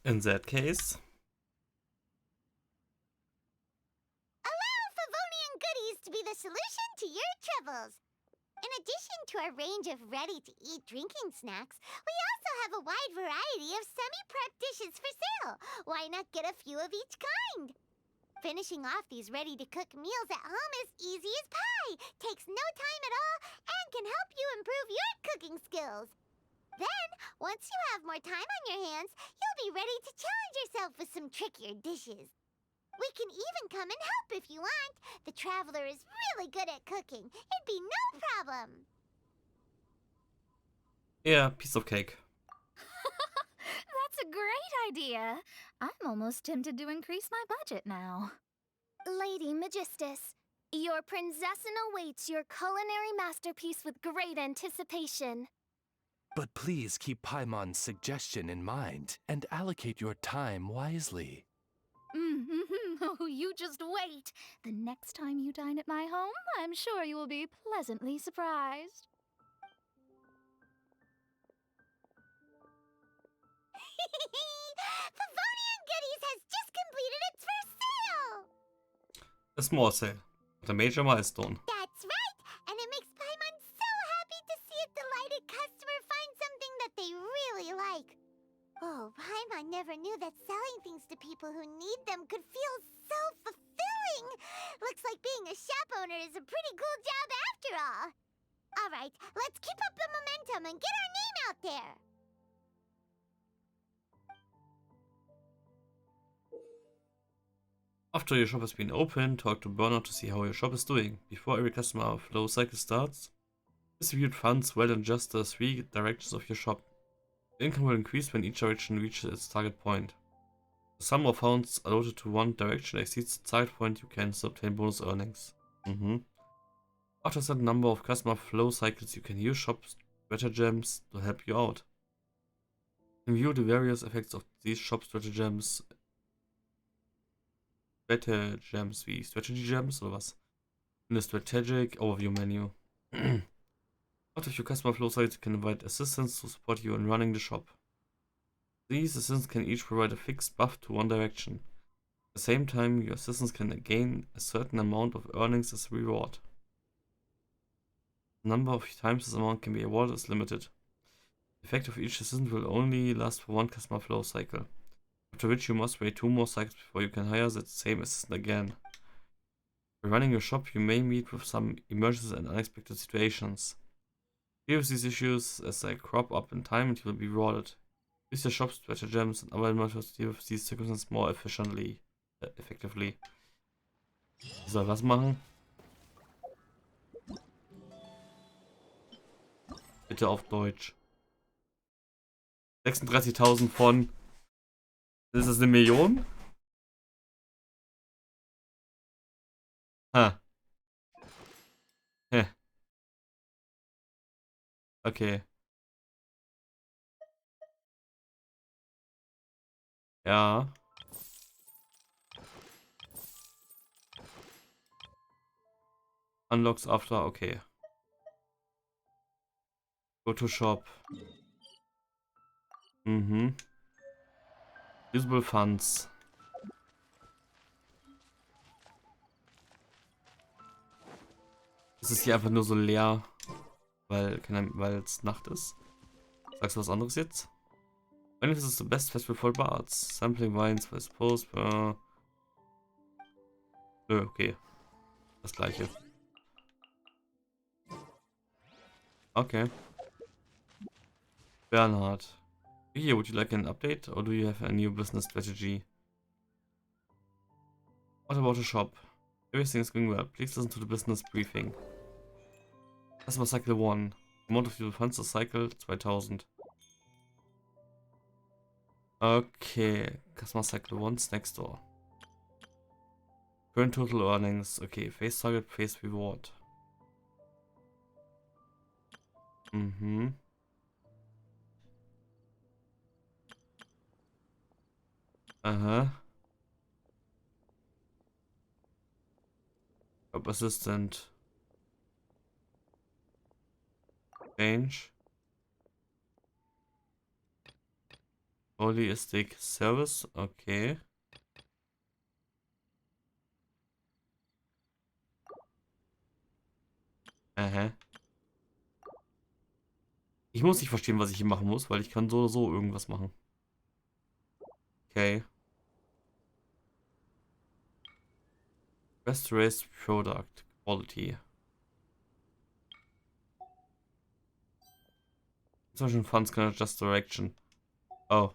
In that case. Allow Favonian goodies to be the solution to your troubles. In addition to our range of ready-to-eat drinking snacks, we also have a wide variety of semi-prep dishes for sale. Why not get a few of each kind? Finishing off these ready-to-cook meals at home is easy as pie, takes no time at all, and can help you improve your cooking skills. Then, once you have more time on your hands, you'll be ready to challenge yourself with some trickier dishes. We can even come and help if you want. The Traveler is really good at cooking. It'd be no problem. Yeah, piece of cake. That's a great idea. I'm almost tempted to increase my budget now. Lady Magistus, your prinzessin awaits your culinary masterpiece with great anticipation. But please keep Paimon's suggestion in mind and allocate your time wisely. Oh, you just wait. The next time you dine at my home, I'm sure you will be pleasantly surprised. Favonian Goodies has just completed its first sale! A small sale. The major milestone. That's right, and it makes Paimon so happy to see a delighted customer find something that they really like. Oh, Paimon never knew that selling things to people who need them could feel so fulfilling. Looks like being a shop owner is a pretty cool job after all. All right, let's keep up the momentum and get our name out there. After your shop has been opened, talk to Burner to see how your shop is doing. Before every customer flow cycle starts, distribute funds well in just the 3 directions of your shop. The income will increase when each direction reaches its target point. The sum of funds allotted to one direction exceeds the target point, you can obtain bonus earnings. After a certain number of customer flow cycles, you can use shop stratagems to help you out. View the various effects of these shop stratagems. Stratagems wie Strategy Gems oder was? In the strategic overview menu. Out of your customer flow site can provide assistance to support you in running the shop. These assistants can each provide a fixed buff to one direction. At the same time, your assistants can gain a certain amount of earnings as a reward. The number of times this amount can be awarded is limited. The effect of each assistant will only last for one customer flow cycle, after which you must wait 2 more cycles before you can hire the same assistant again. While running your shop, you may meet with some emergencies and unexpected situations. Deal with these issues as they crop up in time and you will be rewarded. Use your shop stratagems and other methods to deal with these circumstances more effectively. Ich soll was machen? Bitte auf Deutsch. 36.000 von... Ist das eine Million? Ha. Hä. Okay. Ja. Unlocks after, okay. Go to shop. Mhm. Usable Funds. Es ist hier einfach nur so leer, weil es Nacht ist. Sagst du was anderes jetzt? When is the best festival for bards? Sampling wines, I suppose. Nö, okay. Das gleiche. Okay. Bernhard. Here, would you like an update or do you have a new business strategy? What about the shop? Everything is going well. Please listen to the business briefing. Customer cycle 1. Amount of your funds to cycle 2000. Okay. Customer cycle 1 next door. Current total earnings. Okay. Face target, face reward. Mhm. Aha. Shop Assistant. Change. Holistic Service. Okay. Aha. Ich muss nicht verstehen, was ich hier machen muss, weil ich kann so oder so irgendwas machen. Okay. Best raised product quality. Social funds can adjust direction. Oh.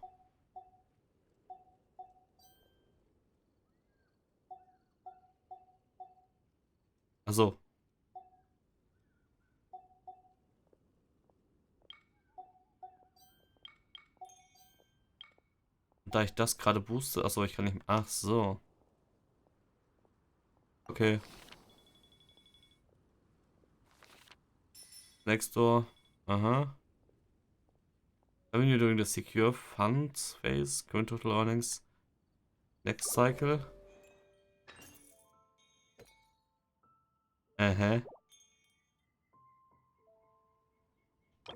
Also. Da ich das gerade booste. Achso, ich kann nicht. Ach so. Okay. Next door. Aha. Revenue during the secure funds phase. Current total earnings. Next cycle. Aha.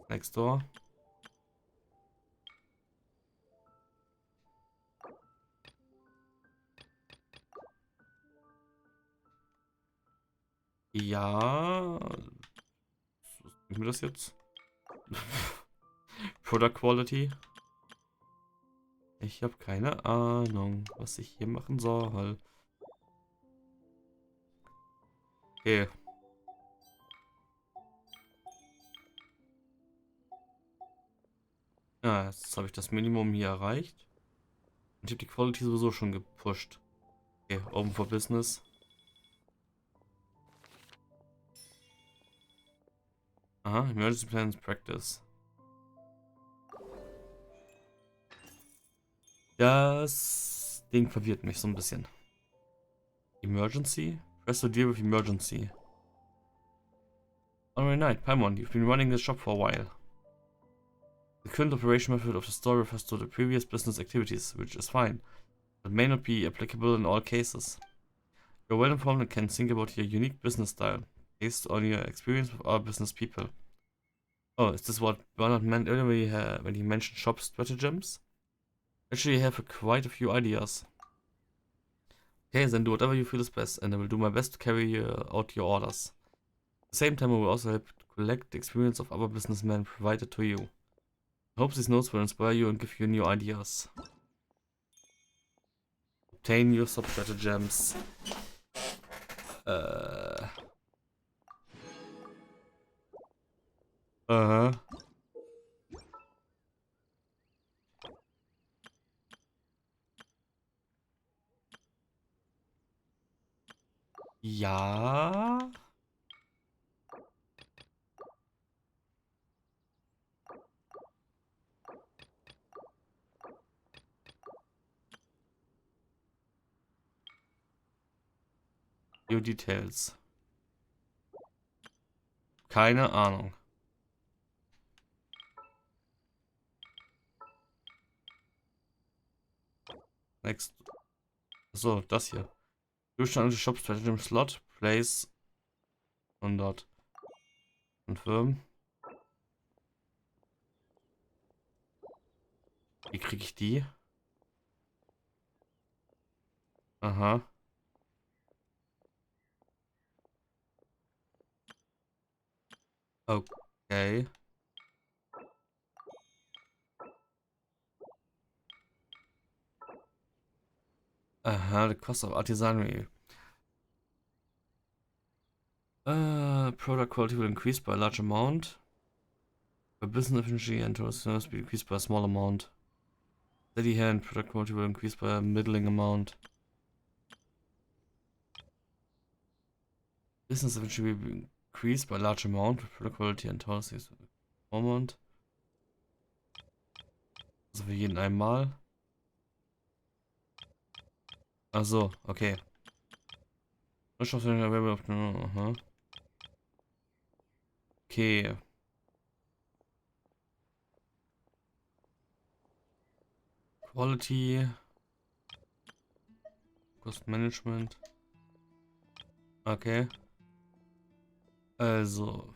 Next door. Ja. Was bringt mir das jetzt? Product Quality. Ich habe keine Ahnung, was ich hier machen soll. Okay. Ja, jetzt habe ich das Minimum hier erreicht. Und ich habe die Quality sowieso schon gepusht. Okay, Open for Business. Aha, Emergency Plans Practice. Das Ding verwirrt mich so ein bisschen. Emergency? Press to deal with emergency. Alright, night, Paimon, you've been running the shop for a while. The current operation method of the store refers to the previous business activities, which is fine, but may not be applicable in all cases. You're well informed and can think about your unique business style, based on your experience with our business people. Oh, is this what Bernard meant earlier when he mentioned shop stratagems? Actually, I have quite a few ideas. Okay, then do whatever you feel is best, and I will do my best to carry out your orders. At the same time, I will also help collect the experience of other businessmen provided to you. I hope these notes will inspire you and give you new ideas. Obtain your sub-stratagems. Ja. Your details. Keine Ahnung. Next. So, das hier. Zustand des Shops Stratagem Slot. Place 100. Confirm. Wie kriege ich die? Aha. Okay. Aha, the cost of artisanry. Product quality will increase by a large amount. But business efficiency and total will be increased by a small amount. Steady hand, product quality will increase by a middling amount. Business efficiency will be increased by a large amount. Product quality and total amount. Also für jeden einmal. Also, okay. Okay. Quality. Cost Management. Okay. Also.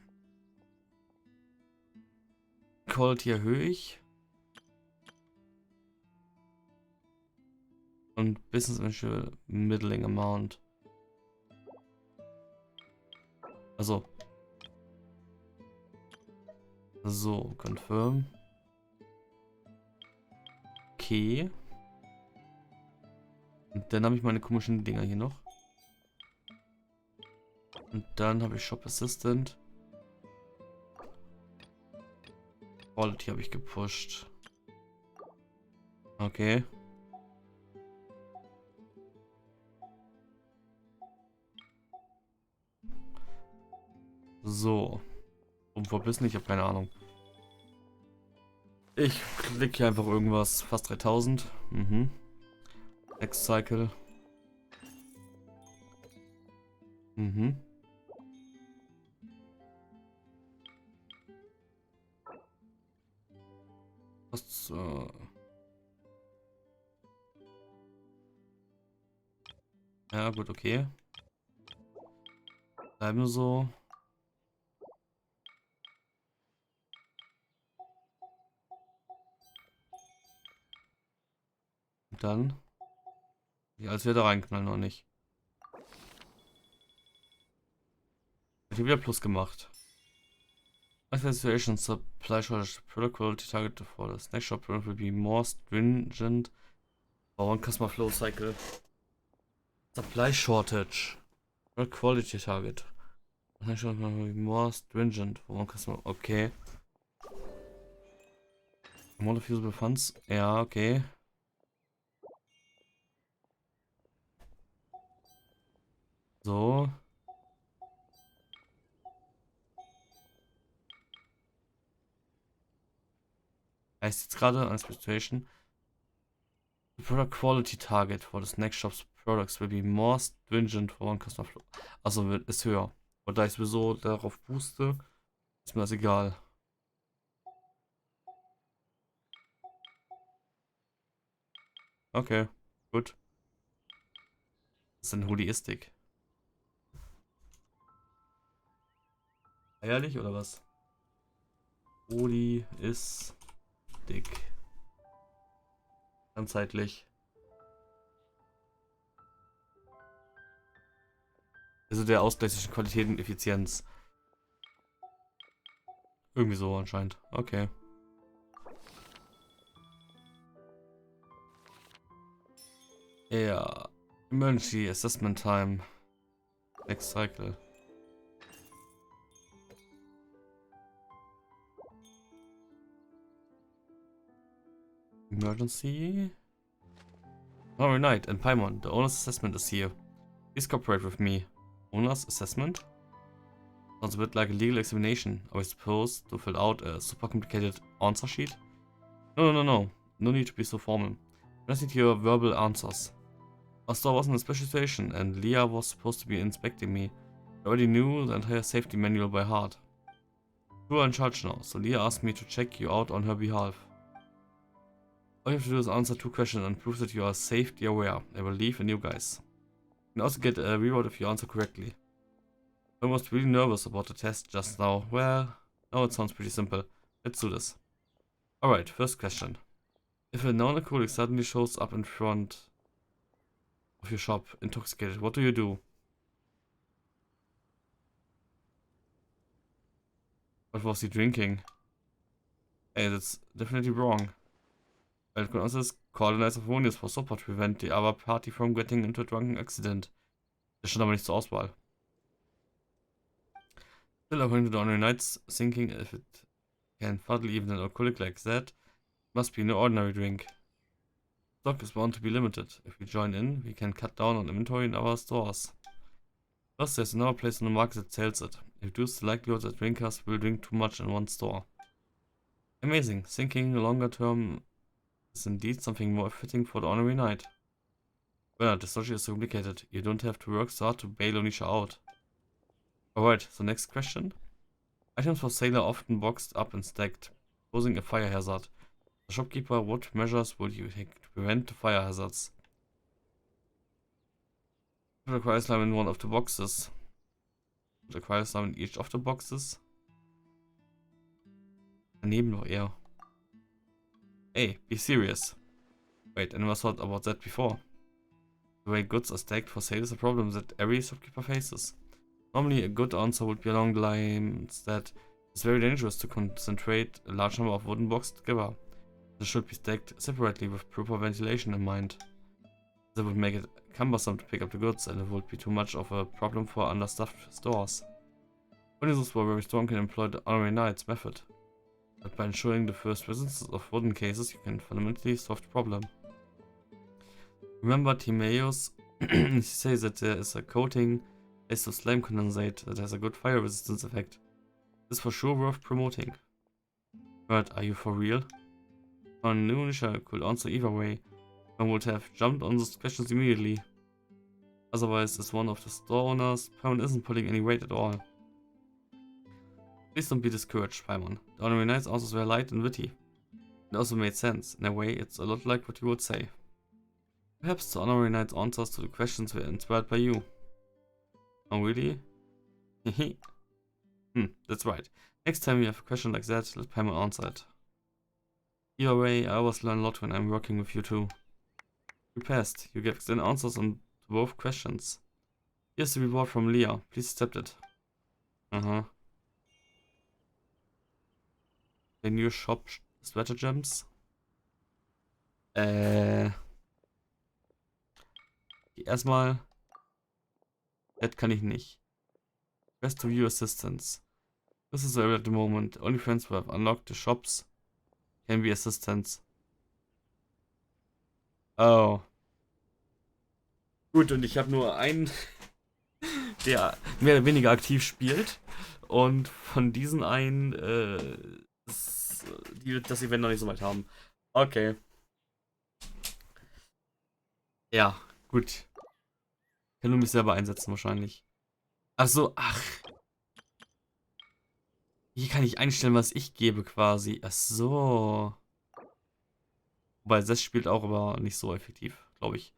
Quality erhöhe ich. Und Business Essential Middling Amount. Also. So, confirm. Okay. Und dann habe ich meine komischen Dinger hier noch. Und dann habe ich Shop Assistant. Quality habe ich gepusht. Okay. So. Um verbissen, ich habe keine Ahnung. Ich klicke hier einfach irgendwas. Fast 3000. Mhm. Next Cycle. Mhm. Was? Ja, gut, okay. Bleiben so. Und dann. Ja, als wir da reinknallen, noch nicht. Hat hier wieder Plus gemacht. Situation supply shortage. Product quality target for the snack shop will be more stringent for one customer flow cycle. Supply shortage. Product quality target. Snack shop will be more stringent for one customer. Okay. Amount of usable funds. Ja, okay. So. Heißt jetzt gerade an Situation. The product quality target for the snack shop's products will be more stringent for one customer flow. Also ist höher. Und da ich sowieso darauf booste, ist mir das egal. Okay, gut. Das ist ein Holistik. Ehrlich oder was? Holistik. Ganzheitlich. Also der Ausgleich zwischen Qualität und Effizienz. Irgendwie so anscheinend. Okay. Ja. Emergency Assessment Time. Next Cycle. Emergency. Tomorrow night in Paimon. The owner's assessment is here. Please cooperate with me. Owner's assessment? Sounds a bit like a legal examination. Are we supposed to fill out a super complicated answer sheet? No. No need to be so formal. I just need your verbal answers. Our store was in a special situation and Leah was supposed to be inspecting me. I already knew the entire safety manual by heart. You are in charge now, so Leah asked me to check you out on her behalf. All you have to do is answer 2 questions and prove that you are safety aware. I will leave in you guys. You can also get a reward if you answer correctly. I was really nervous about the test just now. Well, now it sounds pretty simple. Let's do this. Alright, first question. If a non-alcoholic suddenly shows up in front of your shop, intoxicated, what do you do? What was he drinking? Hey, that's definitely wrong. Well, it could also call a nice of Onis for support to prevent the other party from getting into a drunken accident. Das stand aber nicht zur Auswahl. Still, according to the Honorary Knight's thinking, if it can fuddle even an alcoholic like that, it must be no ordinary drink. Stock is bound to be limited. If we join in, we can cut down on inventory in our stores. Plus, there's another place on the market that sells it. If we do, the likelihood that drinkers will drink too much in one store. Amazing. Thinking longer term is indeed something more fitting for the Honorary Knight. Well, the story is so complicated. You don't have to work so hard to bail Onisha out. Alright, so next question. Items for sale are often boxed up and stacked, posing a fire hazard. The shopkeeper, what measures would you take to prevent the fire hazards? Put a quiet slime in one of the boxes. Put a quiet slime in each of the boxes. Daneben doch eher. Hey, be serious. Wait, I never thought about that before. The way goods are stacked for sale is a problem that every shopkeeper faces. Normally, a good answer would be along the lines that it's very dangerous to concentrate a large number of wooden boxes together. They should be stacked separately with proper ventilation in mind. That would make it cumbersome to pick up the goods, and it would be too much of a problem for understaffed stores. Only those who are very strong can employ the Honorary Knight's method. But by ensuring the first presence of wooden cases, you can fundamentally solve the problem. Remember Timaeus says that there is a coating based on slime condensate that has a good fire resistance effect. This is for sure worth promoting. But are you for real? Onisha could answer either way. One would have jumped on those questions immediately. Otherwise, as one of the store owners, Paimon isn't pulling any weight at all. Please don't be discouraged, Paimon. The Honorary Knight's answers were light and witty. It also made sense. In a way, it's a lot like what you would say. Perhaps the Honorary Knight's answers to the questions were inspired by you. Oh, really? Hehe. That's right. Next time you have a question like that, let Paimon answer it. Either way, I always learn a lot when I'm working with you too. You passed. You gave excellent answers on both questions. Here's the reward from Leah. Please accept it. Can you shop stratagems? Erstmal. Das kann ich nicht. Best to view assistance. This is available at the moment. Only friends who have unlocked the shops can be assistants. Oh. Gut, und ich habe nur einen, der mehr oder weniger aktiv spielt. Und von diesen einen, die das Event noch nicht so weit haben. Okay. Ja, gut. Ich kann nur mich selber einsetzen wahrscheinlich. Achso, ach. Hier kann ich einstellen, was ich gebe quasi. Ach so. Wobei 6 spielt auch, aber nicht so effektiv, glaube ich.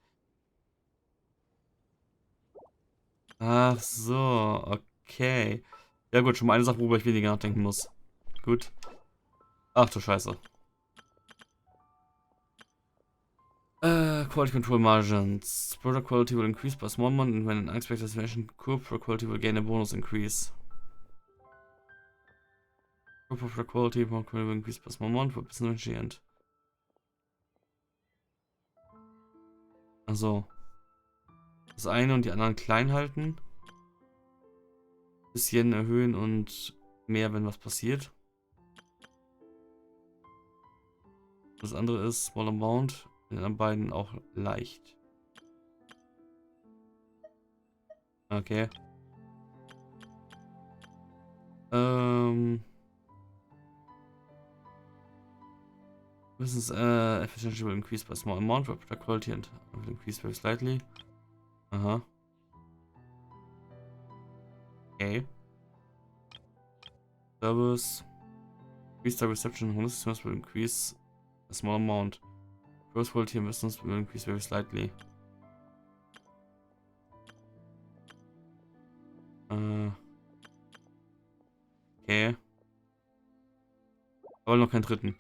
Ach so, okay. Ja gut, schon mal eine Sache, worüber ich weniger nachdenken muss. Gut. Ach du Scheiße. Quality control margins. Product quality will increase by a small amount, and when an unexpected destination occur, product quality will gain a bonus increase. Product quality will increase by a small amount for business end. Also. Das eine und die anderen klein halten. Bisschen erhöhen und mehr, wenn was passiert. Das andere ist Small Amount. In den anderen beiden auch leicht. Okay. Business efficiency will increase by small amount, but product quality and will increase very slightly. Aha. Okay. Service. Increase the reception of systems will increase a small amount. Gross quality and business will increase very slightly. Okay. Aber noch keinen dritten.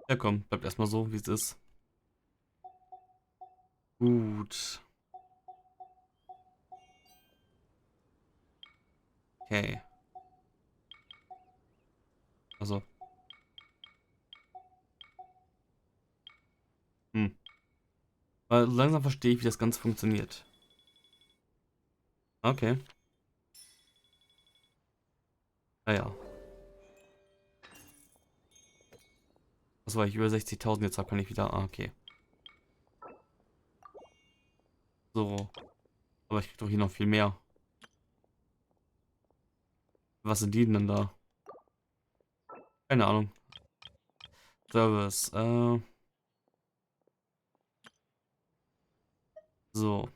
Ja komm, bleibt erstmal so, wie es ist. Gut. Okay. Also. Weil langsam verstehe ich, wie das Ganze funktioniert. Okay. Naja. Das war ich über 60.000 jetzt habe, kann ich wieder. Ah, okay. So. Aber ich krieg doch hier noch viel mehr. Was sind die denn da? Keine Ahnung. Service. So.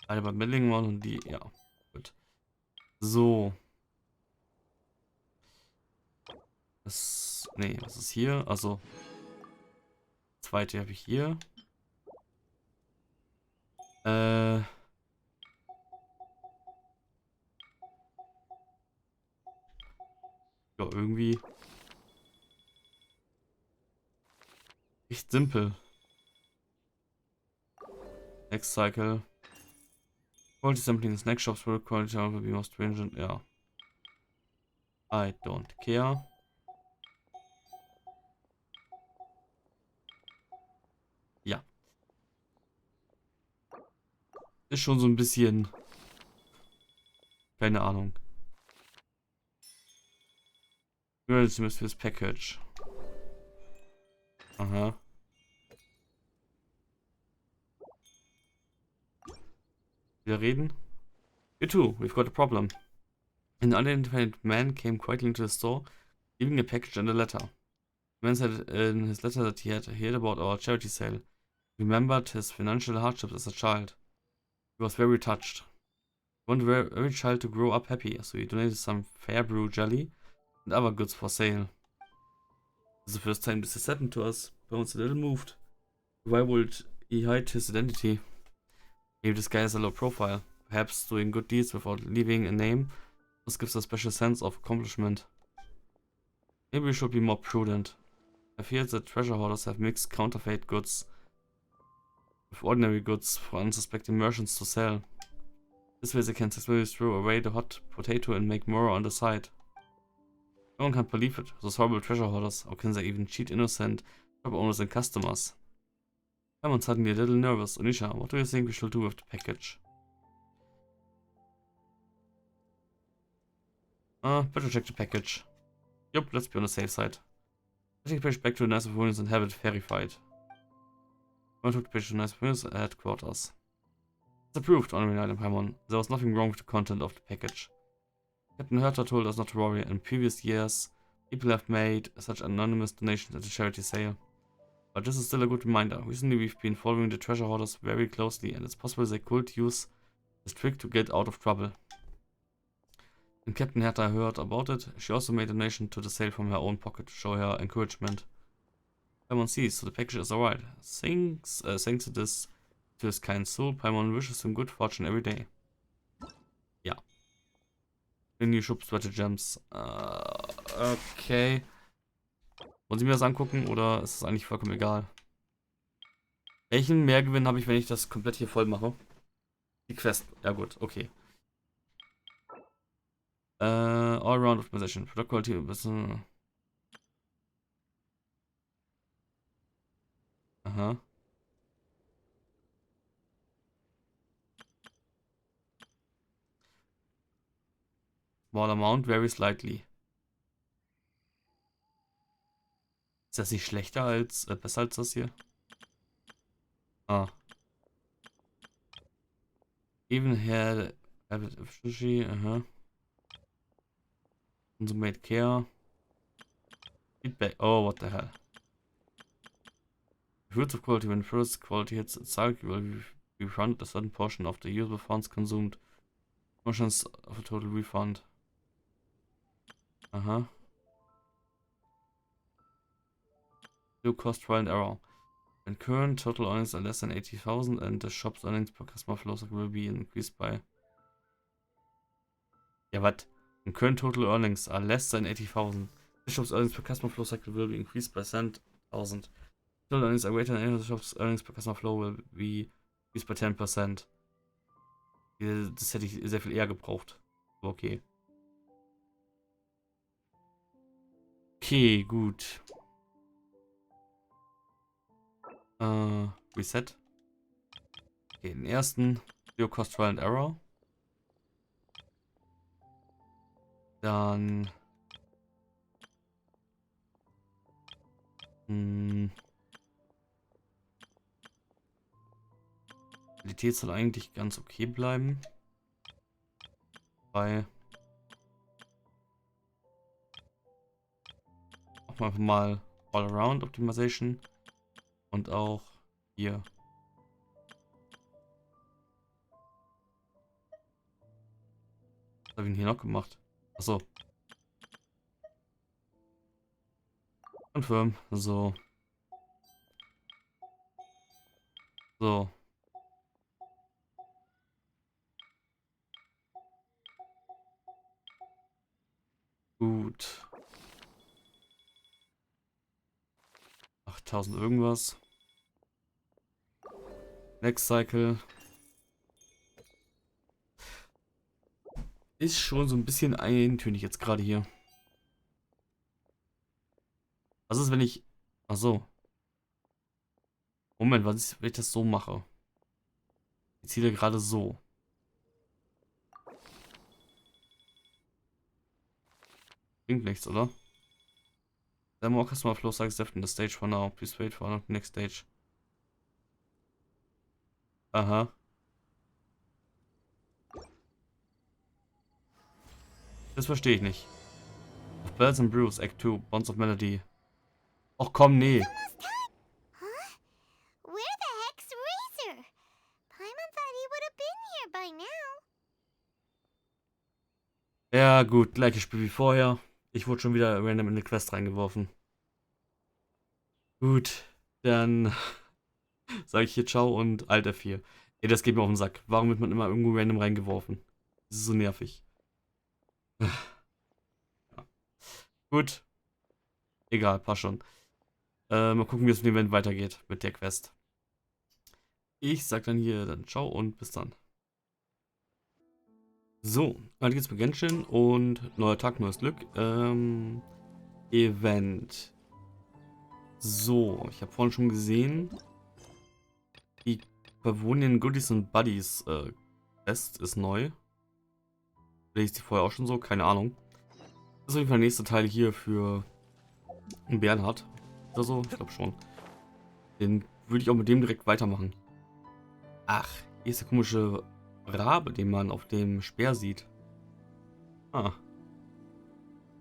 Alle beim Milling waren und die. Ja. Gut. So. Das. Nee, was ist hier? Also. Zweite habe ich hier. Ja, irgendwie. Echt simpel. Next cycle. Quality sampling snack shops will quality will be more stringent. Ja. I don't care. Ja. Ist schon so ein bisschen. Keine Ahnung. Relative fürs Package. Aha. Wieder reden? You too, we've got a problem. An unidentified man came quietly into the store, leaving a package and a letter. The man said in his letter that he had heard about our charity sale. He remembered his financial hardships as a child. He was very touched. He wanted every child to grow up happy, so he donated some Fairbrew jelly and other goods for sale. This is the first time this has happened to us. Bones a little moved. Why would he hide his identity? Maybe this guy has a low profile. Perhaps doing good deeds without leaving a name. This gives a special sense of accomplishment. Maybe we should be more prudent. I fear that treasure hoarders have mixed counterfeit goods with ordinary goods for unsuspecting merchants to sell. This way they can successfully throw away the hot potato and make more on the side. No one can't believe it. Those horrible treasure hoarders. How can they even cheat innocent shop owners and customers? I'm suddenly a little nervous. Onisha, what do you think we should do with the package? Better check the package. Yup, let's be on the safe side. I take the page back to the Nice of Williams and have it verified. I took the page to the Nice of Williams headquarters. It's approved, Honorary Knight and Paimon. There was nothing wrong with the content of the package. Captain Herter told us not to worry. In previous years, people have made such anonymous donations at the charity sale. But this is still a good reminder. Recently we've been following the treasure hoarders very closely, and it's possible they could use this trick to get out of trouble. When Captain Herta heard about it, she also made a donation to the sale from her own pocket to show her encouragement. Paimon sees, so the package is alright. Thanks to his kind soul, Paimon wishes him good fortune every day. Ja. New Shop Sweater Gems. Okay. Wollen Sie mir das angucken oder ist es eigentlich vollkommen egal? Welchen Mehrgewinn habe ich, wenn ich das komplett hier voll mache? Die Quest. Ja gut, okay. All-Round Optimization. Product Quality ein bisschen. Aha. Small amount, very slightly. Ist das nicht schlechter als, besser als das hier? Ah. Even had efficiency, aha. Consummate care. Feedback, oh, what the hell. Fruits of quality, when first quality hits its target, will be refunded a certain portion of the usable funds consumed. Portions of a total refund. Aha. No cost trial and error. When current total earnings are less than 80,000 and the shop's earnings per customer flow cycle will be increased by... Ja, what? When current total earnings are less than 80,000, the shop's earnings per customer flow cycle will be increased by 10,000. Total earnings are greater than 80,000, the shop's earnings per customer flow will be increased by 10%. Das hätte ich sehr viel eher gebraucht. Okay. Okay, gut. Reset. Okay, den ersten. Zero Cost Trial and Error. Dann. Qualität soll eigentlich ganz okay bleiben. Bei. Machen wir einfach mal All-Around Optimization. Und auch hier. Was habe ich denn hier noch gemacht? Achso. Confirm. So. So. Gut. 8000 irgendwas. Next Cycle. Ist schon so ein bisschen eintönig jetzt gerade hier. Was ist, wenn ich... Achso. Moment, was ist, wenn ich das so mache? Ich ziehe gerade so. Klingt nichts, oder? The more customer flow cycles left in the stage for now. Please wait for the next stage. Aha. Das verstehe ich nicht. Of Bells and Brews, Act 2, Bonds of Melody. Och komm, nee. Huh? Where the heck's Razor? Paimon thought he would have been here by now. Ja gut, gleiches Spiel wie vorher. Ich wurde schon wieder random in eine Quest reingeworfen. Gut, dann sage ich hier Ciao und Alt F4. Ey, das geht mir auf den Sack. Warum wird man immer irgendwo random reingeworfen? Das ist so nervig. Ja. Gut. Egal, passt schon. Mal gucken, wie es mit dem Event weitergeht mit der Quest. Ich sag dann hier dann Ciao und bis dann. So, weiter geht's mit Genshin und neuer Tag, neues Glück. Event. So, ich habe vorhin schon gesehen, die Pavonian Goodies und Buddies Quest ist neu. Vielleicht ist die vorher auch schon so, keine Ahnung. Das ist auf jeden Fall der nächste Teil hier für Bernhard. Oder so, ich glaube schon. Den würde ich auch mit dem direkt weitermachen. Ach, hier ist der komische Rabe, den man auf dem Speer sieht. Ah.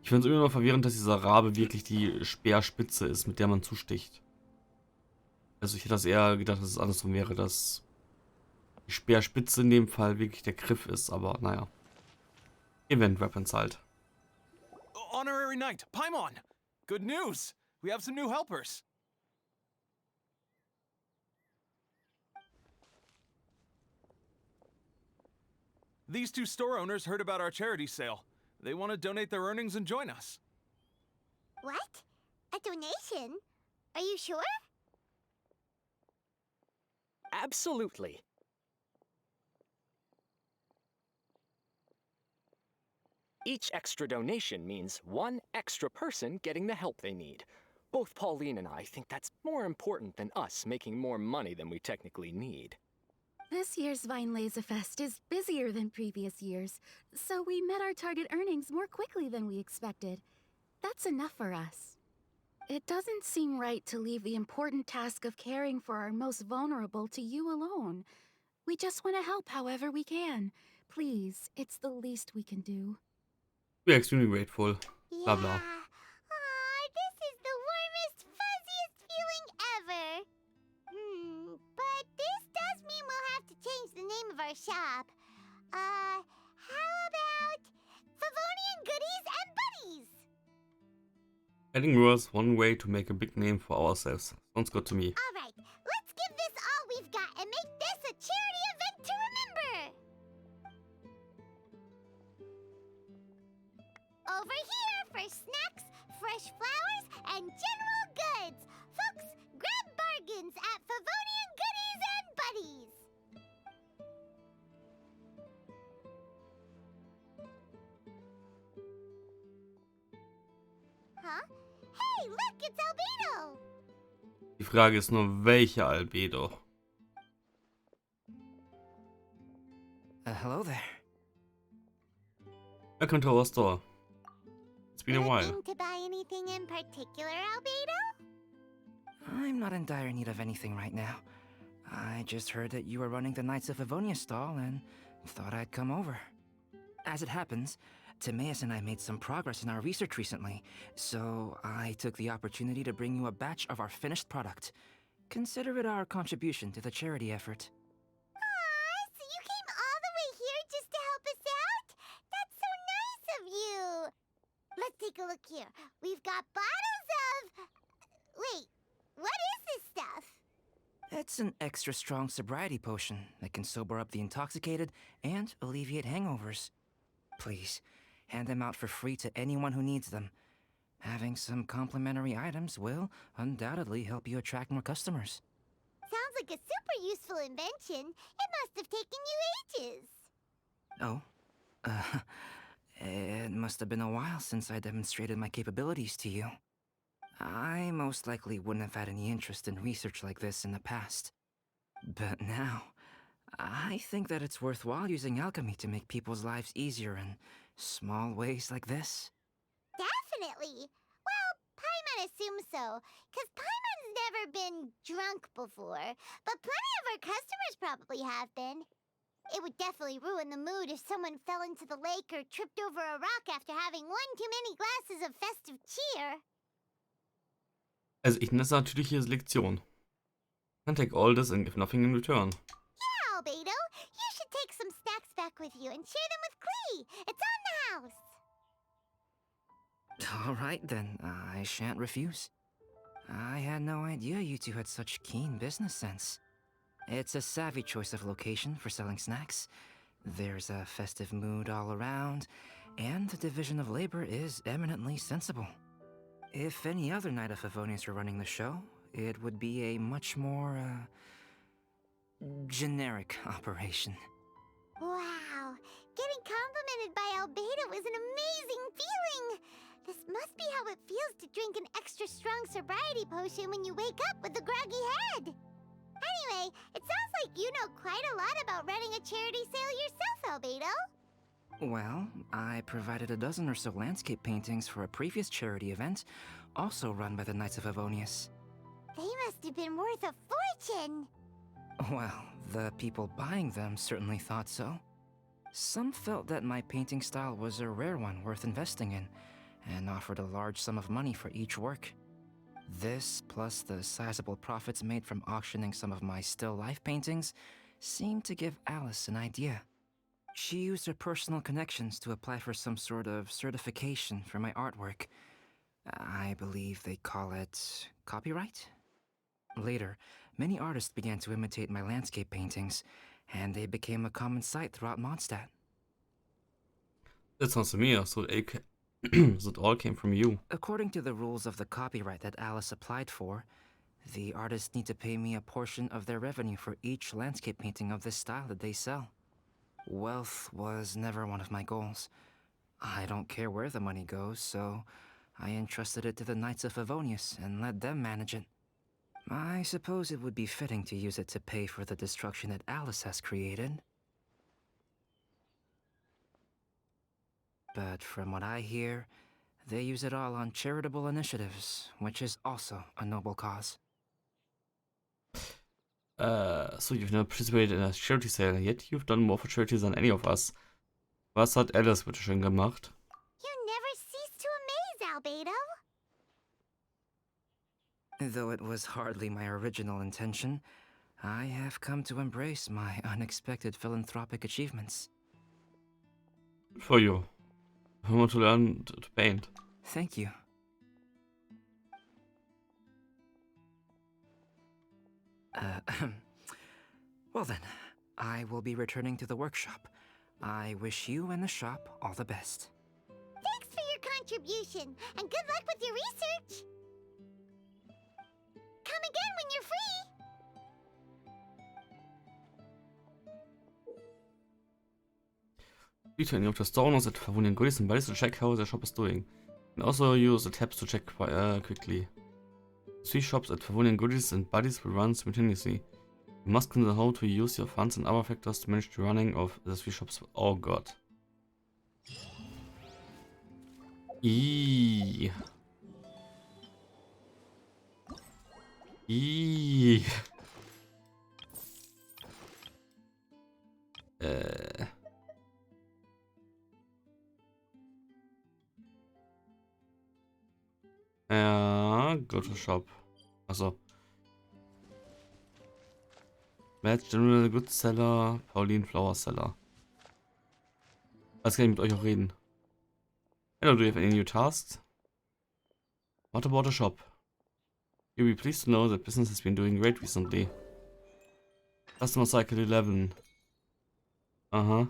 Ich finde es immer noch verwirrend, dass dieser Rabe wirklich die Speerspitze ist, mit der man zusticht. Also ich hätte das eher gedacht, dass es andersrum wäre, dass die Speerspitze in dem Fall wirklich der Griff ist, aber naja. Event Weapons halt. Honorary Knight, Paimon! Good news! We have some new helpers. These two store owners heard about our charity sale. They want to donate their earnings and join us. What? A donation? Are you sure? Absolutely. Each extra donation means one extra person getting the help they need. Both Pauline and I think that's more important than us making more money than we technically need. This year's Vine Laser Fest is busier than previous years, so we met our target earnings more quickly than we expected. That's enough for us. It doesn't seem right to leave the important task of caring for our most vulnerable to you alone. We just want to help however we can. Please, it's the least we can do. We're extremely grateful. Yeah. Blah blah. Aw, this is the warmest, fuzziest feeling ever. But this does mean we'll have to change the name of our shop. How about Favonian Goodies and Buddies? Adding was one way to make a big name for ourselves. Sounds good to me. All right, let's give this all we've got and make this a charity event to remember. Over here for snacks, fresh flowers, and general goods. Folks, grab bargains at Favonian Goodies and Buddies. Huh? Hey, look, it's Albedo! Die Frage ist nur, welche Albedo? Hello there. Welcome to our store. It's been a while. Looking to buy anything in particular, Albedo? I'm not in dire need of anything right now. I just heard that you were running the Knights of Avonia stall and thought I'd come over. As it happens, Timaeus and I made some progress in our research recently, so I took the opportunity to bring you a batch of our finished product. Consider it our contribution to the charity effort. Aw, so you came all the way here just to help us out? That's so nice of you! Let's take a look here. We've got bottles of... Wait, what is this stuff? It's an extra strong sobriety potion that can sober up the intoxicated and alleviate hangovers. Please, hand them out for free to anyone who needs them. Having some complimentary items will undoubtedly help you attract more customers. Sounds like a super useful invention. It must have taken you ages. Oh, it must have been a while since I demonstrated my capabilities to you. I most likely wouldn't have had any interest in research like this in the past. But now, I think that it's worthwhile using alchemy to make people's lives easier in small ways like this. Definitely. Well, Paimon assumes so, because Paimon's never been drunk before, but plenty of our customers probably have been. It would definitely ruin the mood if someone fell into the lake or tripped over a rock after having one too many glasses of festive cheer. Also ich nenne das natürliche Selektion. And take all this and give nothing in return. Yeah, Albedo, you should take some snacks back with you and share them with Klee. It's on the house. All right then, I shan't refuse. I had no idea you two had such keen business sense. It's a savvy choice of location for selling snacks. There's a festive mood all around, and the division of labor is eminently sensible. If any other Knight of Favonius were running the show, it would be a much more, generic operation. Wow, getting complimented by Albedo is an amazing feeling. This must be how it feels to drink an extra strong sobriety potion when you wake up with a groggy head. Anyway, it sounds like you know quite a lot about running a charity sale yourself, Albedo. Well, I provided a dozen or so landscape paintings for a previous charity event, also run by the Knights of Favonius. They must have been worth a fortune. Well, the people buying them certainly thought so. Some felt that my painting style was a rare one worth investing in, and offered a large sum of money for each work. This, plus the sizable profits made from auctioning some of my still life paintings, seemed to give Alice an idea. She used her personal connections to apply for some sort of certification for my artwork. I believe they call it copyright? Later, many artists began to imitate my landscape paintings, and they became a common sight throughout Mondstadt. That sounds to me so it all came from you. According to the rules of the copyright that Alice applied for, the artists need to pay me a portion of their revenue for each landscape painting of this style that they sell. Wealth was never one of my goals. I don't care where the money goes, so I entrusted it to the Knights of Favonius and let them manage it. I suppose it would be fitting to use it to pay for the destruction that Alice has created. But from what I hear, they use it all on charitable initiatives, which is also a noble cause. So you've never participated in a charity sale, yet you've done more for charity than any of us. Was hat Alice bitte schön gemacht? You never cease to amaze, Albedo. Though it was hardly my original intention, I have come to embrace my unexpected philanthropic achievements. Good for you. I want to learn to paint. Thank you. Well then, I will be returning to the workshop. I wish you and the shop all the best. Thanks for your contribution, and good luck with your research. Come again when you're free. Bitte any of the stores at Favonian Goodies and Buddies to check how the shop is doing. And also use the tabs to check quickly. 3 shops at Favonian Goodies and Buddies will run simultaneously. You must consider how to use your funds and other factors to manage the running of the 3 shops. Oh god. Eee. Eee. Ja, go to shop. Also. Match General Good Seller, Pauline Flower Seller. Was kann ich mit euch auch reden? Hello, do you have any new tasks? What about the shop? You'll be pleased to know that business has been doing great recently. Customer Cycle 11. Aha.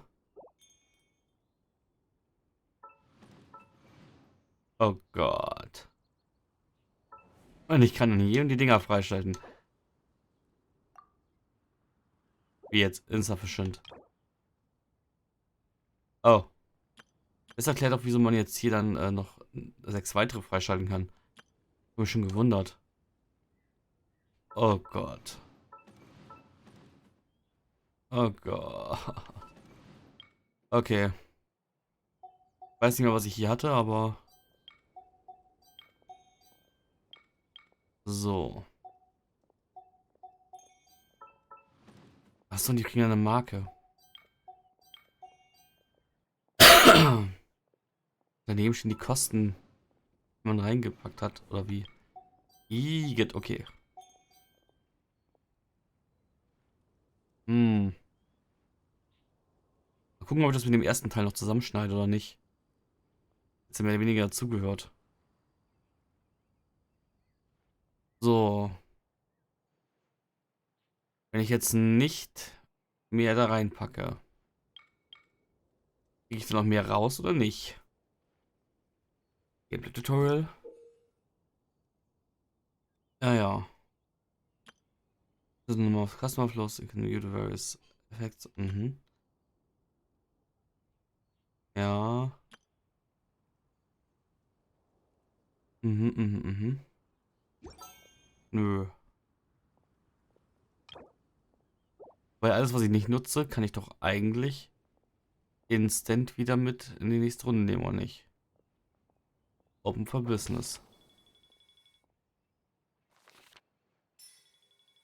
Oh Gott. Und ich kann hier die Dinger freischalten. Wie jetzt? Insufficient. Oh. Das erklärt auch, wieso man jetzt hier dann noch 6 weitere freischalten kann. Ich bin schon gewundert. Oh Gott. Oh Gott. Okay. Weiß nicht mehr, was ich hier hatte, aber... So. Achso, die kriegen eine Marke. Daneben stehen die Kosten, die man reingepackt hat, oder wie? Igitt, okay. Mal gucken, ob ich das mit dem ersten Teil noch zusammenschneide oder nicht. Jetzt mehr oder weniger dazugehört. So. Wenn ich jetzt nicht mehr da reinpacke, kriege ich dann noch mehr raus oder nicht? Gameplay Tutorial. Ja, ja. Das ist nochmal auf Customer Flows, you can view the various effects. Ja. Nö. Weil alles, was ich nicht nutze, kann ich doch eigentlich instant wieder mit in die nächste Runde nehmen, oder nicht? Open for Business.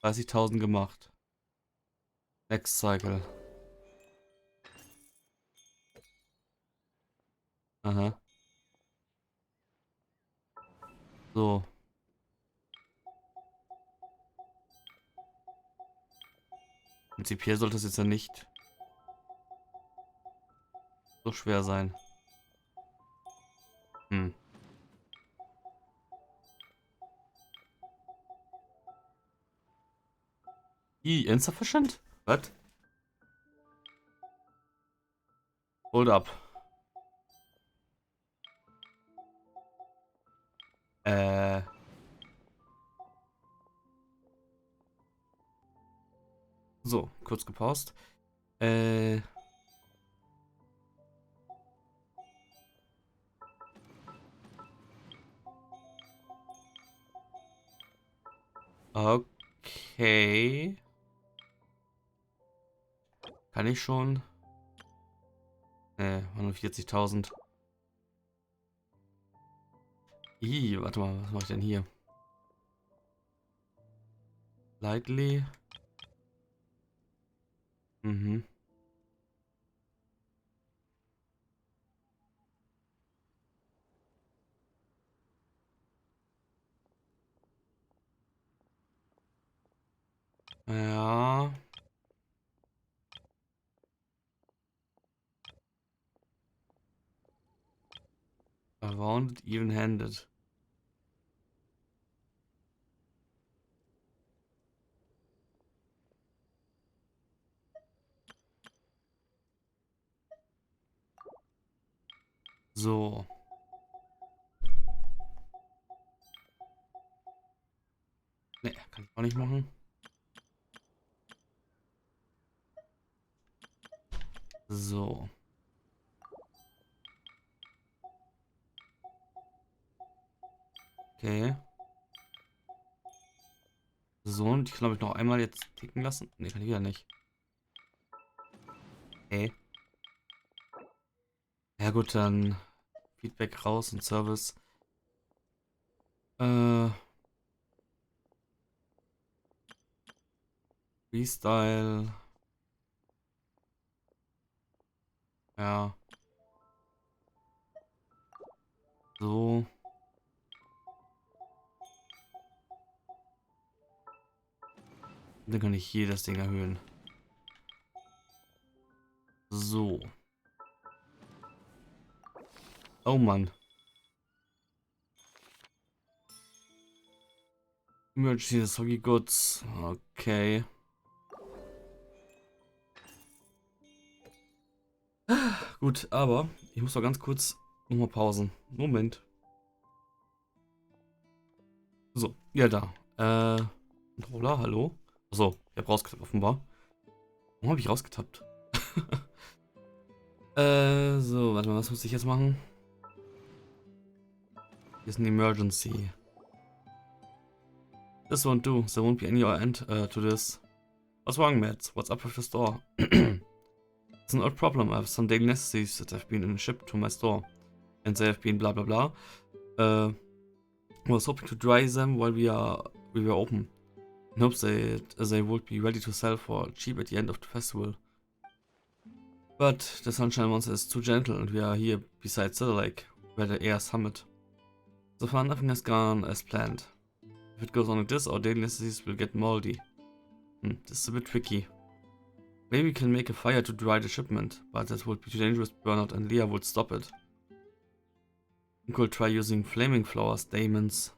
30.000 gemacht. Next Cycle. Aha. So. Prinzipiell sollte es jetzt ja nicht so schwer sein. Hm. Insufficient? Was? Hold up. So, kurz gepaust. Okay. Kann ich schon? Ne, 140.000. Warte mal, was mache ich denn hier? Lightly. Mhm. Ja. Around even-handed. So. Ne, kann ich auch nicht machen. So. Okay. So, und ich glaube, ich noch einmal jetzt ticken lassen. Ne, kann ich wieder nicht. Okay. Ja gut, dann Feedback raus und Service. Freestyle. Ja. So. Dann kann ich hier das Ding erhöhen. So. Oh Mann. Emergency Soggy Goods. Okay. Gut, aber ich muss mal ganz kurz nochmal pausen. Moment. So, ja da. Controller, hallo? Achso, ich habe rausgetappt offenbar. Warum habe ich rausgetappt? So, warte mal, was muss ich jetzt machen? Hier ist ein Emergency. This won't do. There won't be any end to this. What's wrong, Matt? What's up with the store? It's an odd problem. I have some daily necessities that have been shipped to my store. And they have been blah blah blah. I was hoping to dry them while we were open. In hopes they would be ready to sell for cheap at the end of the festival. But the Sunshine Monster is too gentle and we are here beside the lake, where the air summit. So far nothing has gone as planned. If it goes on like this, our daily necessities will get moldy. This is a bit tricky. Maybe we can make a fire to dry the shipment, but that would be too dangerous to burn out and Leah would stop it. We could try using flaming flowers, daemons.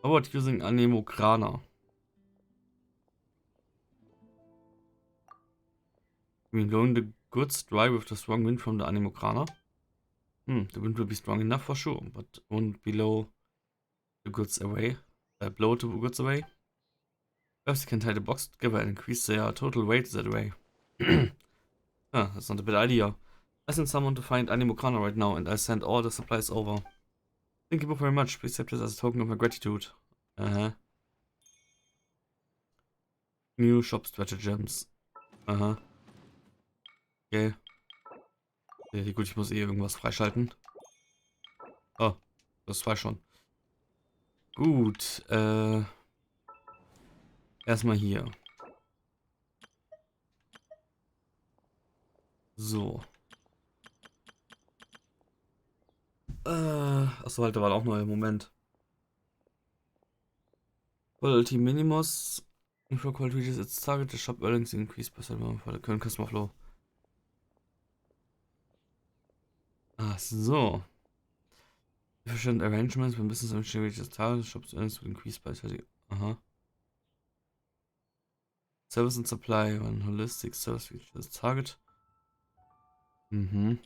How about using Anemokrana? I mean, blowing the goods dry with the strong wind from the Anemokrana? The wind will be strong enough for sure, but won't blow the goods away. Blow the goods away. Perhaps you can tie the box together and increase their total weight that way. That's not a bad idea. I send someone to find Anemokrana right now, and I'll send all the supplies over. Thank you both very much. Please accept this as a token of my gratitude. New shop stratagems. Okay. Ja, gut, ich muss eh irgendwas freischalten. Oh, das war schon. Gut, erstmal hier. So. Achso, halt, da war auch noch ein Moment. Quality Minimus. For quality reaches its target, the shop earnings increase by for the current customer flow. Ach so. Efficient arrangements when business eventually reaches target, the shop's earnings will increase by 30. Aha. Service and supply when holistic service reaches its target. Mhm.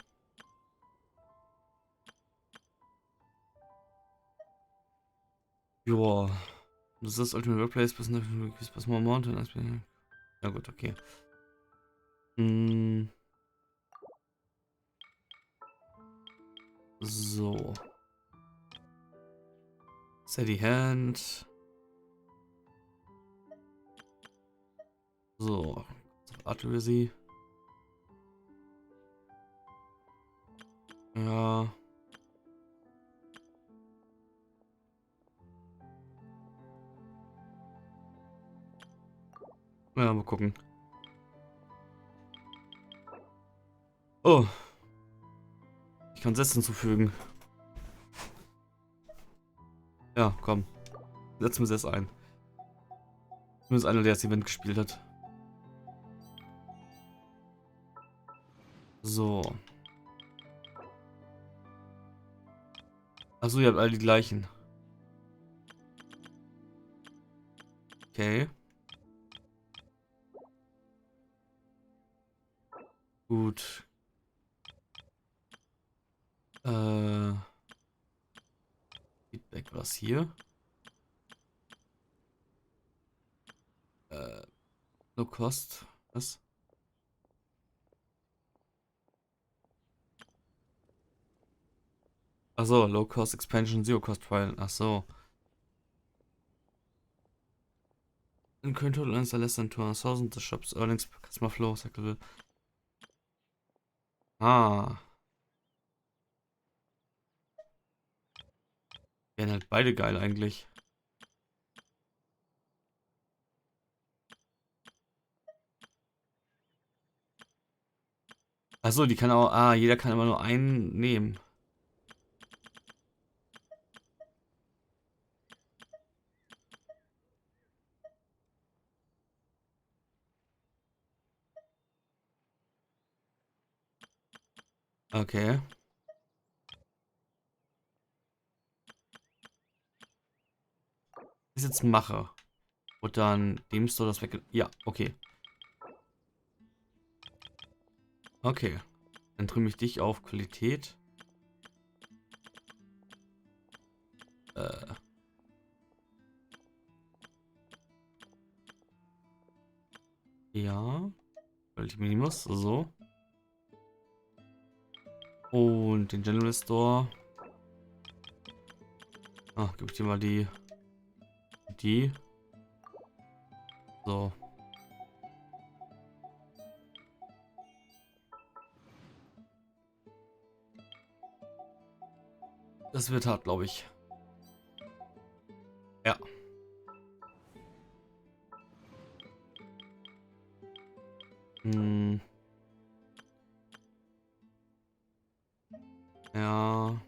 Joa. Das ist das Ultimate Workplace, business increase by small amount. Ja gut, okay. Hm. So. Steady Hand. So. Artillery. Ja. Ja, mal gucken. Oh. Ich kann Sätze hinzufügen. Ja, komm. Setzen wir es ein. Zumindest einer, der das Event gespielt hat. So. Achso, ihr habt alle die gleichen. Okay. Gut. Feedback, was hier? No cost. Was? Achso, Low Cost Expansion, Zero Cost Trial. Achso. In current total earnings are less than 200,000. The shop's earnings per customer flow cycle. Ah. Wären halt beide geil eigentlich. Achso, die kann auch. Ah, jeder kann immer nur einen nehmen. Okay. Was ich jetzt mache. Und dann dem Store das weg. Ja, okay. Okay. Dann trimme ich dich auf Qualität. Ja. Quality Minimus, so. Und den General Store. Ah, gebe ich dir mal die. Die. So. Das wird hart, glaube ich. Ja. Hm. Ja.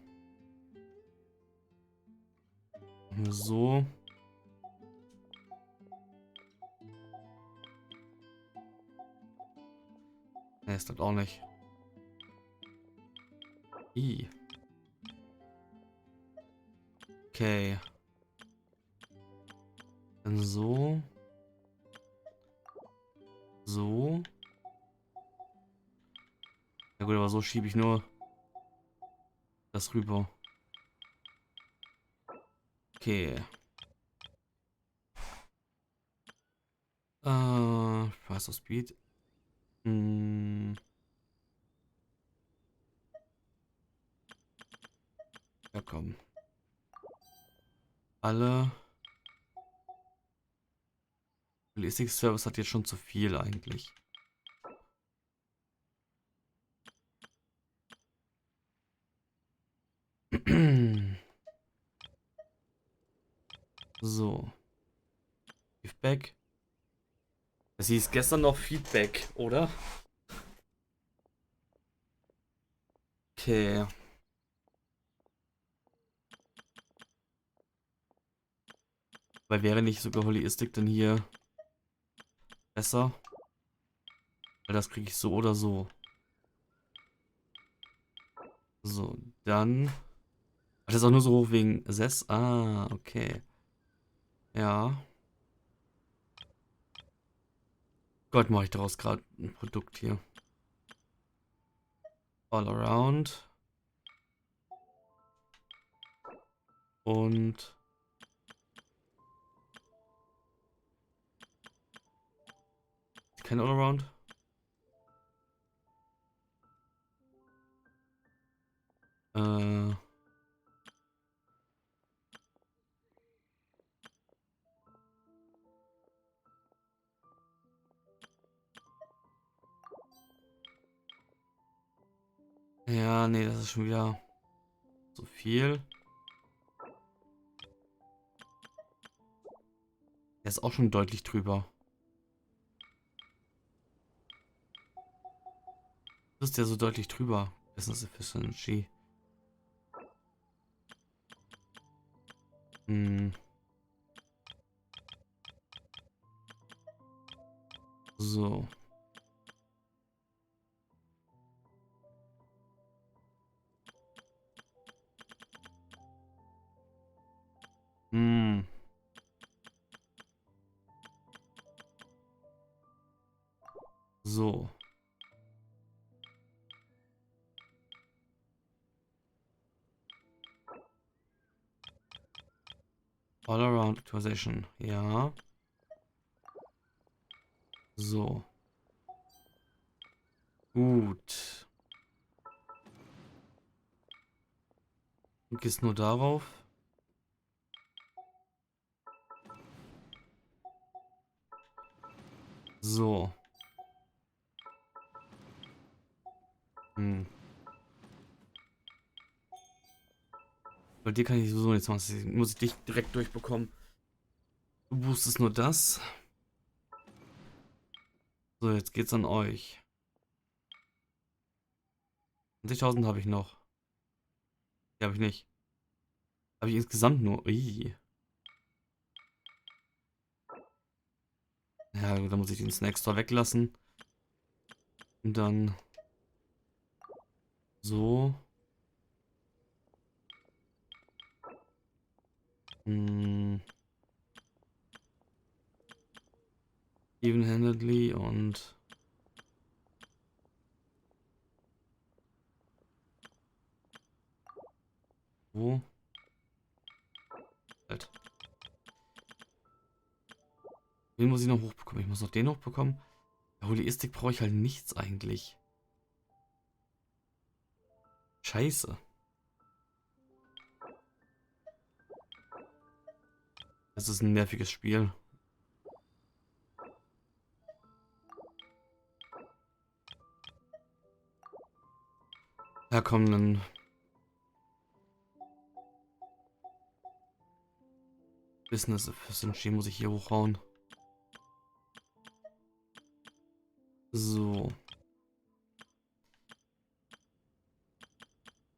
So. Ne, ist das auch nicht. I. Okay. Dann so. So. Ja gut, aber so schiebe ich nur das rüber. Okay. Price of Speed. Hm. Ja, komm. Alle. Logistic Service hat jetzt schon zu viel eigentlich. So. Feedback. Das hieß gestern noch Feedback, oder? Okay. Weil wäre nicht sogar Holistic denn hier besser. Weil das kriege ich so oder so. So, dann... Ach, das ist auch nur so hoch wegen Sess. Ah, okay. Ja. Gott, mache ich daraus gerade ein Produkt hier. All around. Und... Kein All around. Ja, nee, das ist schon wieder so viel. Der ist auch schon deutlich drüber. Das ist ja so deutlich drüber. Business Efficiency. So. So. All around Optimization. Ja. So. Gut. Du gehst nur darauf. So. Bei dir kann ich sowieso nichts machen. Deswegen muss ich dich direkt durchbekommen. Du boostest nur das. So, jetzt geht's an euch. 20.000 habe ich noch. Die habe ich nicht. Habe ich insgesamt nur. Ui. Ja, gut, dann muss ich den Snack Store weglassen. Und dann so. Even-handedly und wo? Halt. Den muss ich noch hochbekommen. Ich muss noch den hochbekommen. Der Holistik brauche ich halt nichts eigentlich. Scheiße. Das ist ein nerviges Spiel. Ja, komm, dann. Business Efficiency muss ich hier hochhauen. So.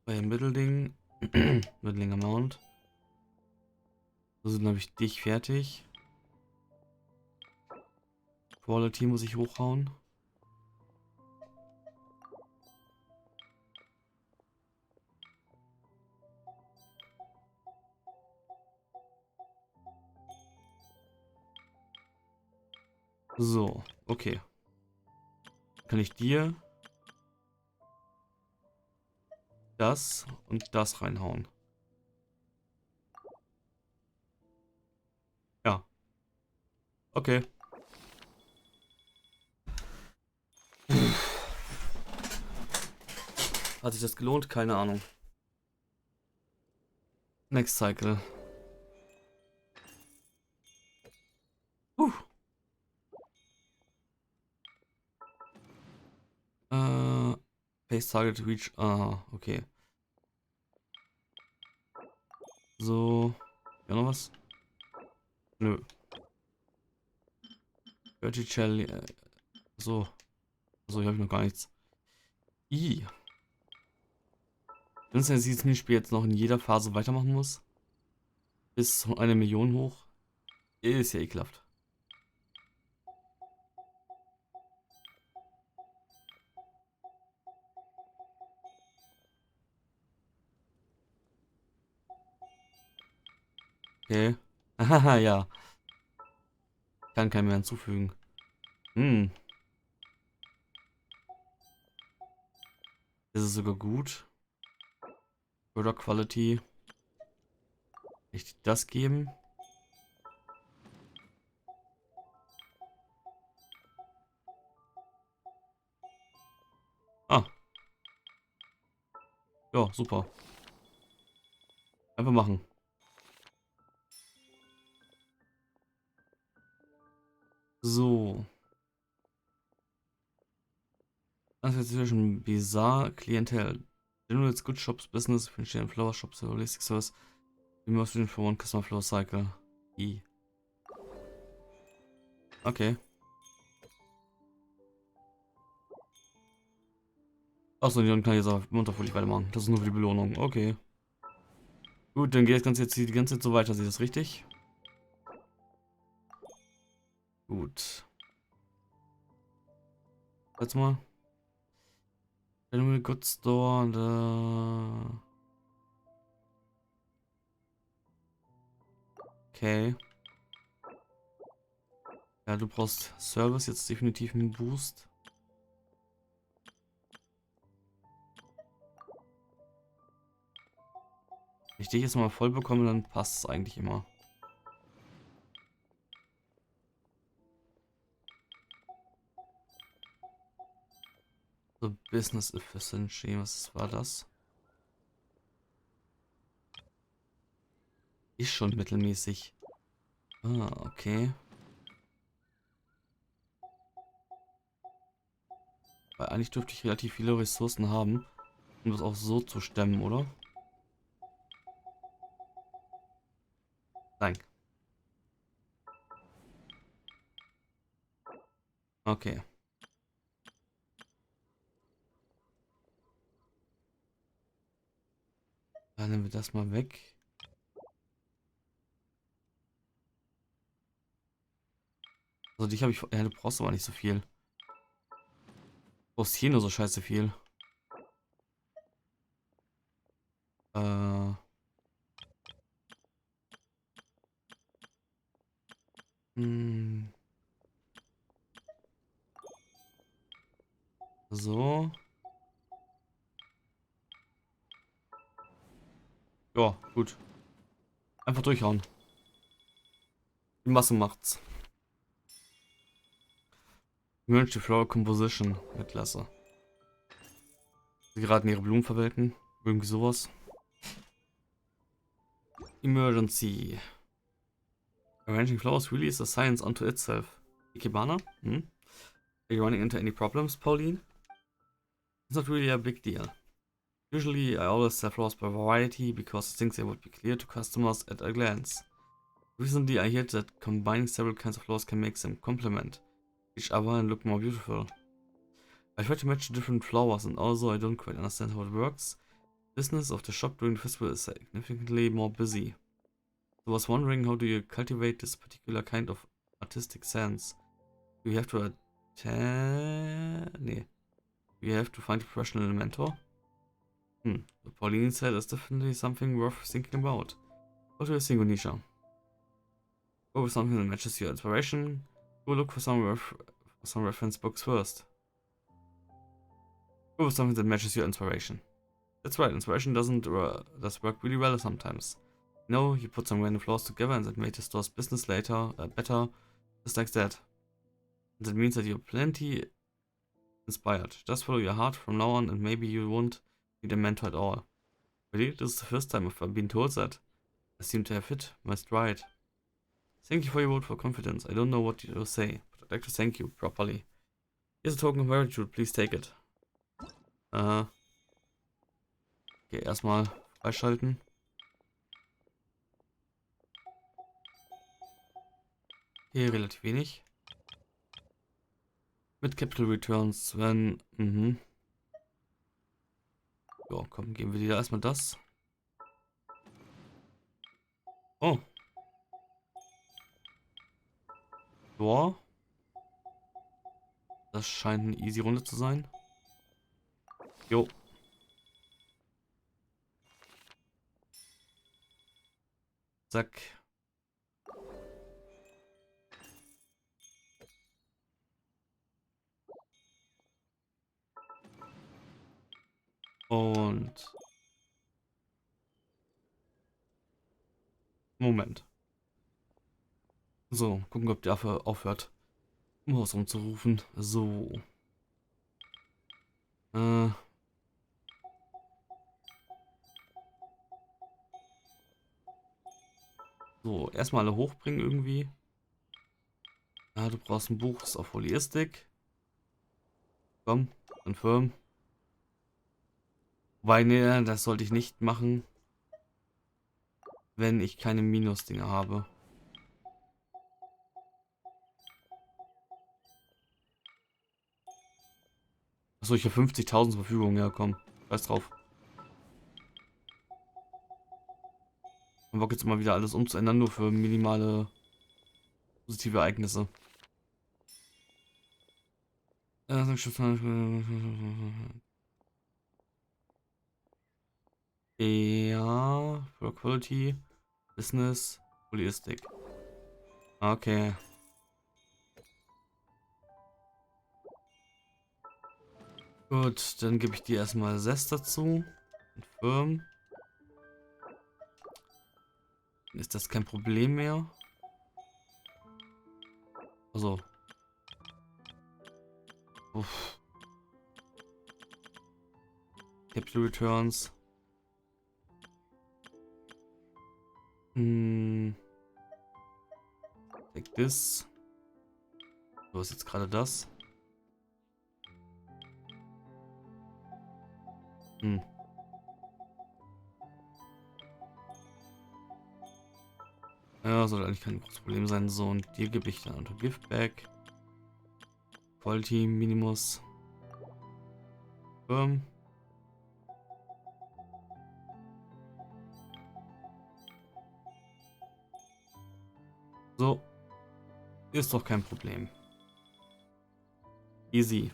Bei dem Mittelding. Mittelding Amount. So, dann habe ich dich fertig. Quality muss ich hochhauen. So, okay. Kann ich dir das und das reinhauen? Ja. Okay. Hat sich das gelohnt? Keine Ahnung. Next Cycle. Face Target Reach. Aha, okay. So. Ja, noch was? Nö. Vertical. So. So, hier habe ich noch gar nichts. Wenn es dieses Minispiel jetzt noch in jeder Phase weitermachen muss, bis 1 Million hoch, ist ja ekelhaft. Okay. Haha, ja. Kann keinen mehr hinzufügen. Hm. Das ist sogar gut. Product Quality. Nicht das geben. Ah. Ja, super. Einfach machen. So. Zwischen Bizarre, Klientel. General Good Shops, Business, Financial Flower Shops, Holistic Service. We must win for one Customer Flow Cycle. I. Okay. Achso, dann kann ich jetzt auch munterfröhlich weitermachen. Das ist nur für die Belohnung. Okay. Gut, dann geht das Ganze jetzt die ganze Zeit so weiter. Seht ihr das richtig? Gut. Jetzt mal. General Goods Store. Da. Okay. Ja, du brauchst Service jetzt definitiv einen Boost. Wenn ich dich jetzt mal voll bekomme, dann passt es eigentlich immer. So, Business Efficiency, was war das? Ist schon mittelmäßig. Ah, okay. Weil eigentlich dürfte ich relativ viele Ressourcen haben, um das auch so zu stemmen, oder? Nein. Okay. Dann nehmen wir das mal weg. Also dich habe ich... Ja, du brauchst aber nicht so viel. Du brauchst hier nur so scheiße viel. Äh... Hm, so. Ja, gut. Einfach durchhauen. Die Masse macht's. Merge Flower Composition. Ja, klasse. Sie geraten ihre Blumen verwelken. Irgendwie sowas. Emergency. Arranging flowers really is a science unto itself. Ikebana? Hmm? Are you running into any problems, Pauline? It's not really a big deal. Usually, I always sell flowers by variety because I think they would be clear to customers at a glance. Recently, I heard that combining several kinds of flowers can make them complement each other and look more beautiful. I try to match the different flowers, and although I don't quite understand how it works, business of the shop during the festival is significantly more busy. So I was wondering, how do you cultivate this particular kind of artistic sense? Do you have to do you have to find a professional mentor? What Pauline said is definitely something worth thinking about. What do you think, Onisha? Go with something that matches your inspiration. Go look for some reference books first. Go with something that matches your inspiration. That's right, inspiration does work really well sometimes. You know, you put some random flaws together and that made the store's business later better, just like that. And that means that you're plenty inspired. Just follow your heart from now on and maybe you won't need a mentor at all. Really, this is the first time I've been told that. I seem to have hit my stride. Thank you for your vote for confidence. I don't know what to say, but I'd like to thank you properly. Here's a token of gratitude, please take it. Okay, erstmal freischalten. Hier relativ wenig. Mit Capital Returns, wenn... Ja, komm, geben wir dir erstmal das. Oh. Ja. Das scheint eine easy Runde zu sein. Jo. Zack. Moment. Moment. So, gucken, ob der Affe aufhört, im Haus rumzurufen. So. So, erstmal alle hochbringen irgendwie. Ja, du brauchst ein Buch, ist auf Holistik. Komm, confirm. Wobei, nee, das sollte ich nicht machen, wenn ich keine Minus-Dinge habe. Achso, ich habe 50.000 zur Verfügung. Ja, komm. Scheiß drauf. Ich Bock jetzt immer wieder alles umzuändern, nur für minimale positive Ereignisse. Ja, for Quality, Business, Holistic. Okay. Gut, dann gebe ich dir erstmal 6 dazu. Und Firm. Dann ist das kein Problem mehr. Also. Uff. Capital Returns. Take this. So ist jetzt gerade das. Ja, soll eigentlich kein großes Problem sein. So, und dir gebe ich dann unter Giftback. Quality Minimus. Firm. So. Ist doch kein Problem. Easy.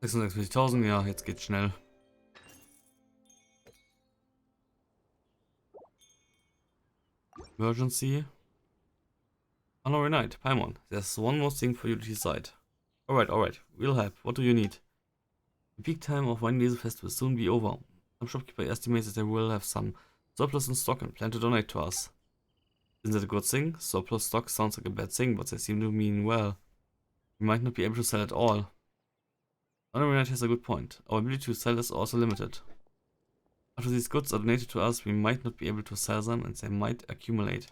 66.000, ja, jetzt geht's schnell. Emergency. Honorary Night, Paimon. There's one more thing for you to decide. Alright, we'll help. What do you need? The peak time of Wine Laser Fest will soon be over. Some shopkeeper estimates that they will have some surplus in stock and plan to donate to us. Isn't that a good thing? Surplus stock sounds like a bad thing, but they seem to mean well. We might not be able to sell at all. Honorary Night has a good point. Our ability to sell is also limited. After these goods are donated to us, we might not be able to sell them and they might accumulate.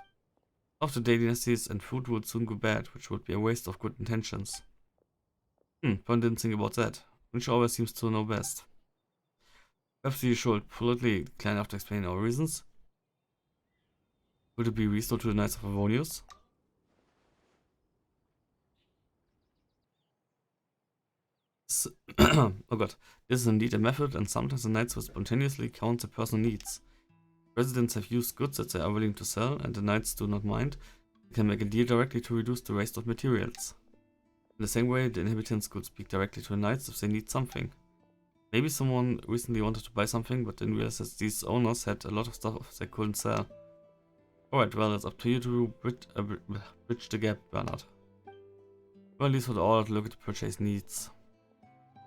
After day dynasties and food would soon go bad, which would be a waste of good intentions. Pern didn't think about that. Which always seems to know best. Perhaps we should politely decline after explaining our reasons. Would it be reasonable to the Knights of Avonius? Oh god. This is indeed a method, and sometimes the Knights will spontaneously count their personal needs. Residents have used goods that they are willing to sell, and the Knights do not mind. They can make a deal directly to reduce the waste of materials. In the same way, the inhabitants could speak directly to the Knights if they need something. Maybe someone recently wanted to buy something, but didn't realize that these owners had a lot of stuff they couldn't sell. Alright, well, it's up to you to bridge the gap, Bernard. Well, at least for the order to look at the purchase needs.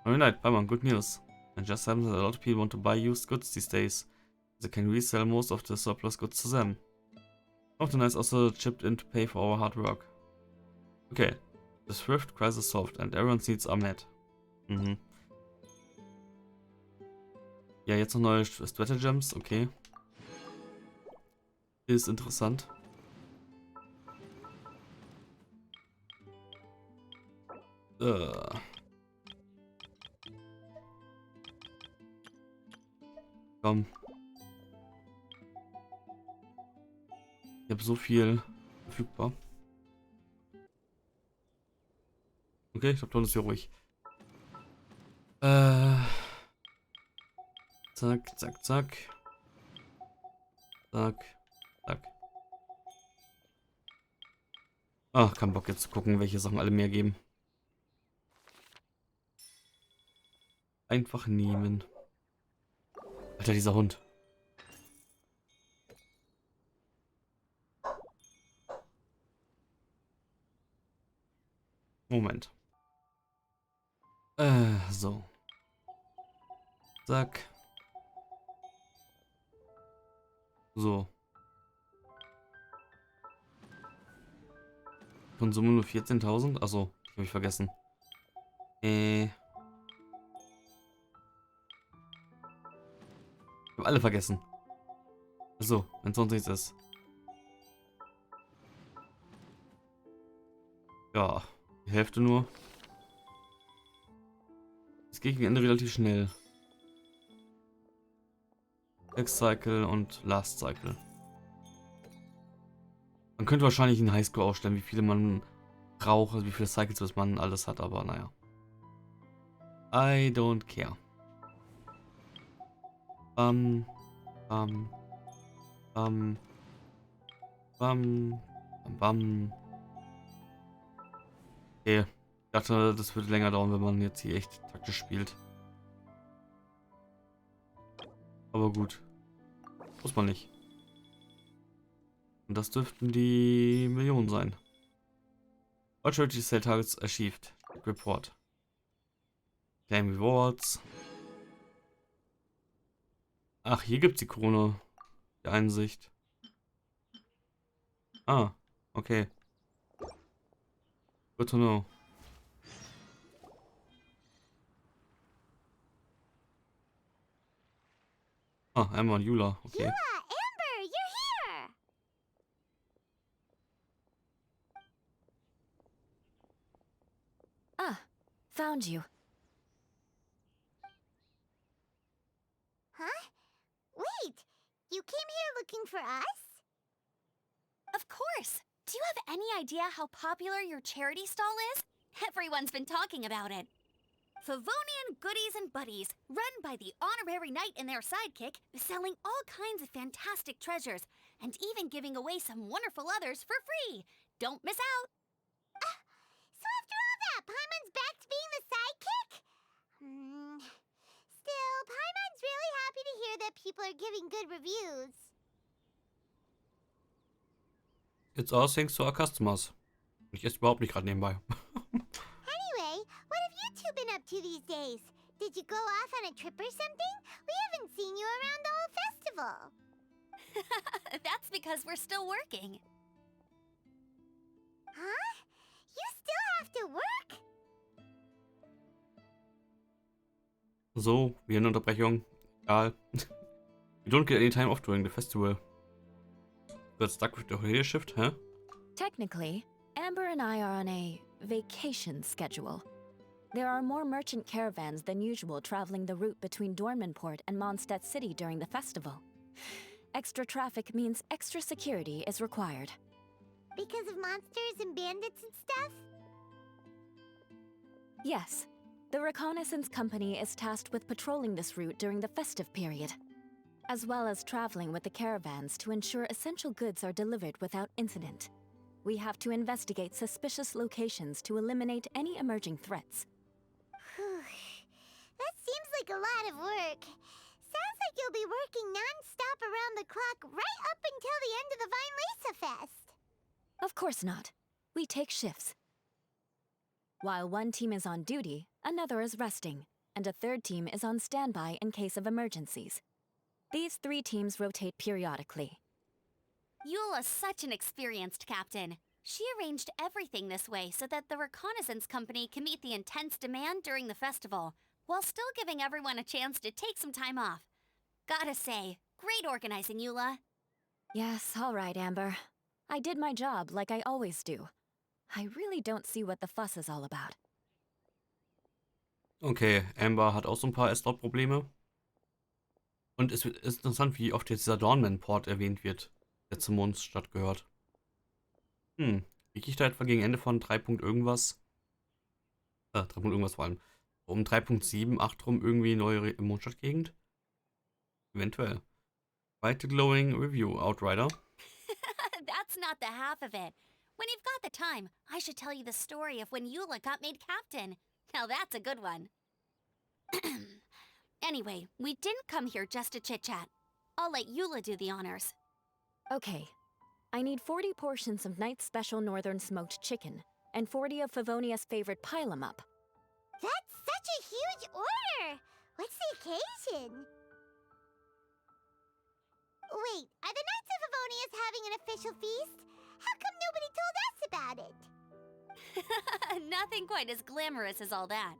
Alright, Paimon, good news. It just happens that a lot of people want to buy used goods these days. They can resell most of the surplus goods to them. Some of the Knights also chipped in to pay for our hard work. Okay, the thrift crisis solved and everyone's needs are met. Ja, jetzt noch neue Stratagems, okay. Ist interessant. Komm. Ich habe so viel verfügbar. Okay, ich glaube, dann ist hier ruhig. Zack, zack, zack. Zack, zack. Ach, kein Bock jetzt zu gucken, welche Sachen alle mehr geben. Einfach nehmen. Alter, dieser Hund. Moment. So. Zack. So. Konsum nur 14.000? Achso, habe ich vergessen. Ich habe alle vergessen. Achso, wenn sonst nichts ist. Ja, die Hälfte nur. Es geht gegen Ende relativ schnell. Next Cycle und Last Cycle. Man könnte wahrscheinlich einen Highscore aufstellen, wie viele man braucht, also wie viele Cycles bis man alles hat, aber naja. I don't care. Bam, bam, bam, bam, bam, bam. Okay, ich dachte, das würde länger dauern, wenn man jetzt hier echt taktisch spielt. Aber gut. Muss man nicht. Und das dürften die Millionen sein. Majority Sale Targets achieved. Report. Claim Rewards. Ach, hier gibt's die Krone. Die Einsicht. Ah, okay. Good to know. Ah, einmal Jula, okay. Yeah, Amber, you're here! Ah, found you. Huh? Wait, you came here looking for us? Of course! Do you have any idea how popular your charity stall is? Everyone's been talking about it. Favonian Goodies and Buddies, run by the honorary knight and their sidekick, is selling all kinds of fantastic treasures, and even giving away some wonderful others for free. Don't miss out! So after all that, Paimon's back to being the sidekick? Still, Paimon's really happy to hear that people are giving good reviews. It's all thanks to our customers. Ich esse überhaupt nicht gerade nebenbei. Anyway, what have you two been up to these days? Did you go off on a trip or something? We haven't seen you around the whole festival. That's because we're still working. Huh? You still have to work? So, wie eine Unterbrechung. Egal. You don't get any time off during the festival. Got stuck with the holiday shift, huh? Technically, Amber and I are on a vacation schedule. There are more merchant caravans than usual traveling the route between Dornmanport and Mondstadt City during the festival. Extra traffic means extra security is required. Because of monsters and bandits and stuff? Yes. The reconnaissance company is tasked with patrolling this route during the festive period, as well as traveling with the caravans to ensure essential goods are delivered without incident. We have to investigate suspicious locations to eliminate any emerging threats. That seems like a lot of work. Sounds like you'll be working non-stop around the clock right up until the end of the Vine Lisa Fest. Of course not. We take shifts. While one team is on duty, another is resting, and a third team is on standby in case of emergencies. These 3 teams rotate periodically. Eula's such an experienced captain. She arranged everything this way so that the reconnaissance company can meet the intense demand during the festival, while still giving everyone a chance to take some time off. Gotta say, great organizing, Eula. Yes, all right, Amber. I did my job like I always do. I really don't see what the fuss is all about. Okay, Amber hat auch so ein paar S-Dot-Probleme. Und es ist interessant, wie oft jetzt dieser Dornmanport erwähnt wird, der zur Mondstadt gehört. Kriege ich da etwa gegen Ende von 3. irgendwas? 3. irgendwas vor allem. Um 3.7, 8 rum irgendwie neue Mondstadtgegend? Eventuell. Write the glowing review, Outrider. That's not the half of it. When you've got the time, I should tell you the story of when Eula got made captain. Now that's a good one. Anyway, we didn't come here just to chit-chat. I'll let Eula do the honors. Okay. I need 40 portions of Knight's Special Northern Smoked Chicken, and 40 of Favonia's favorite Pile 'em Up. That's such a huge order! What's the occasion? Wait, are the Knights of Favonius having an official feast? How come nobody told us about it? Nothing quite as glamorous as all that.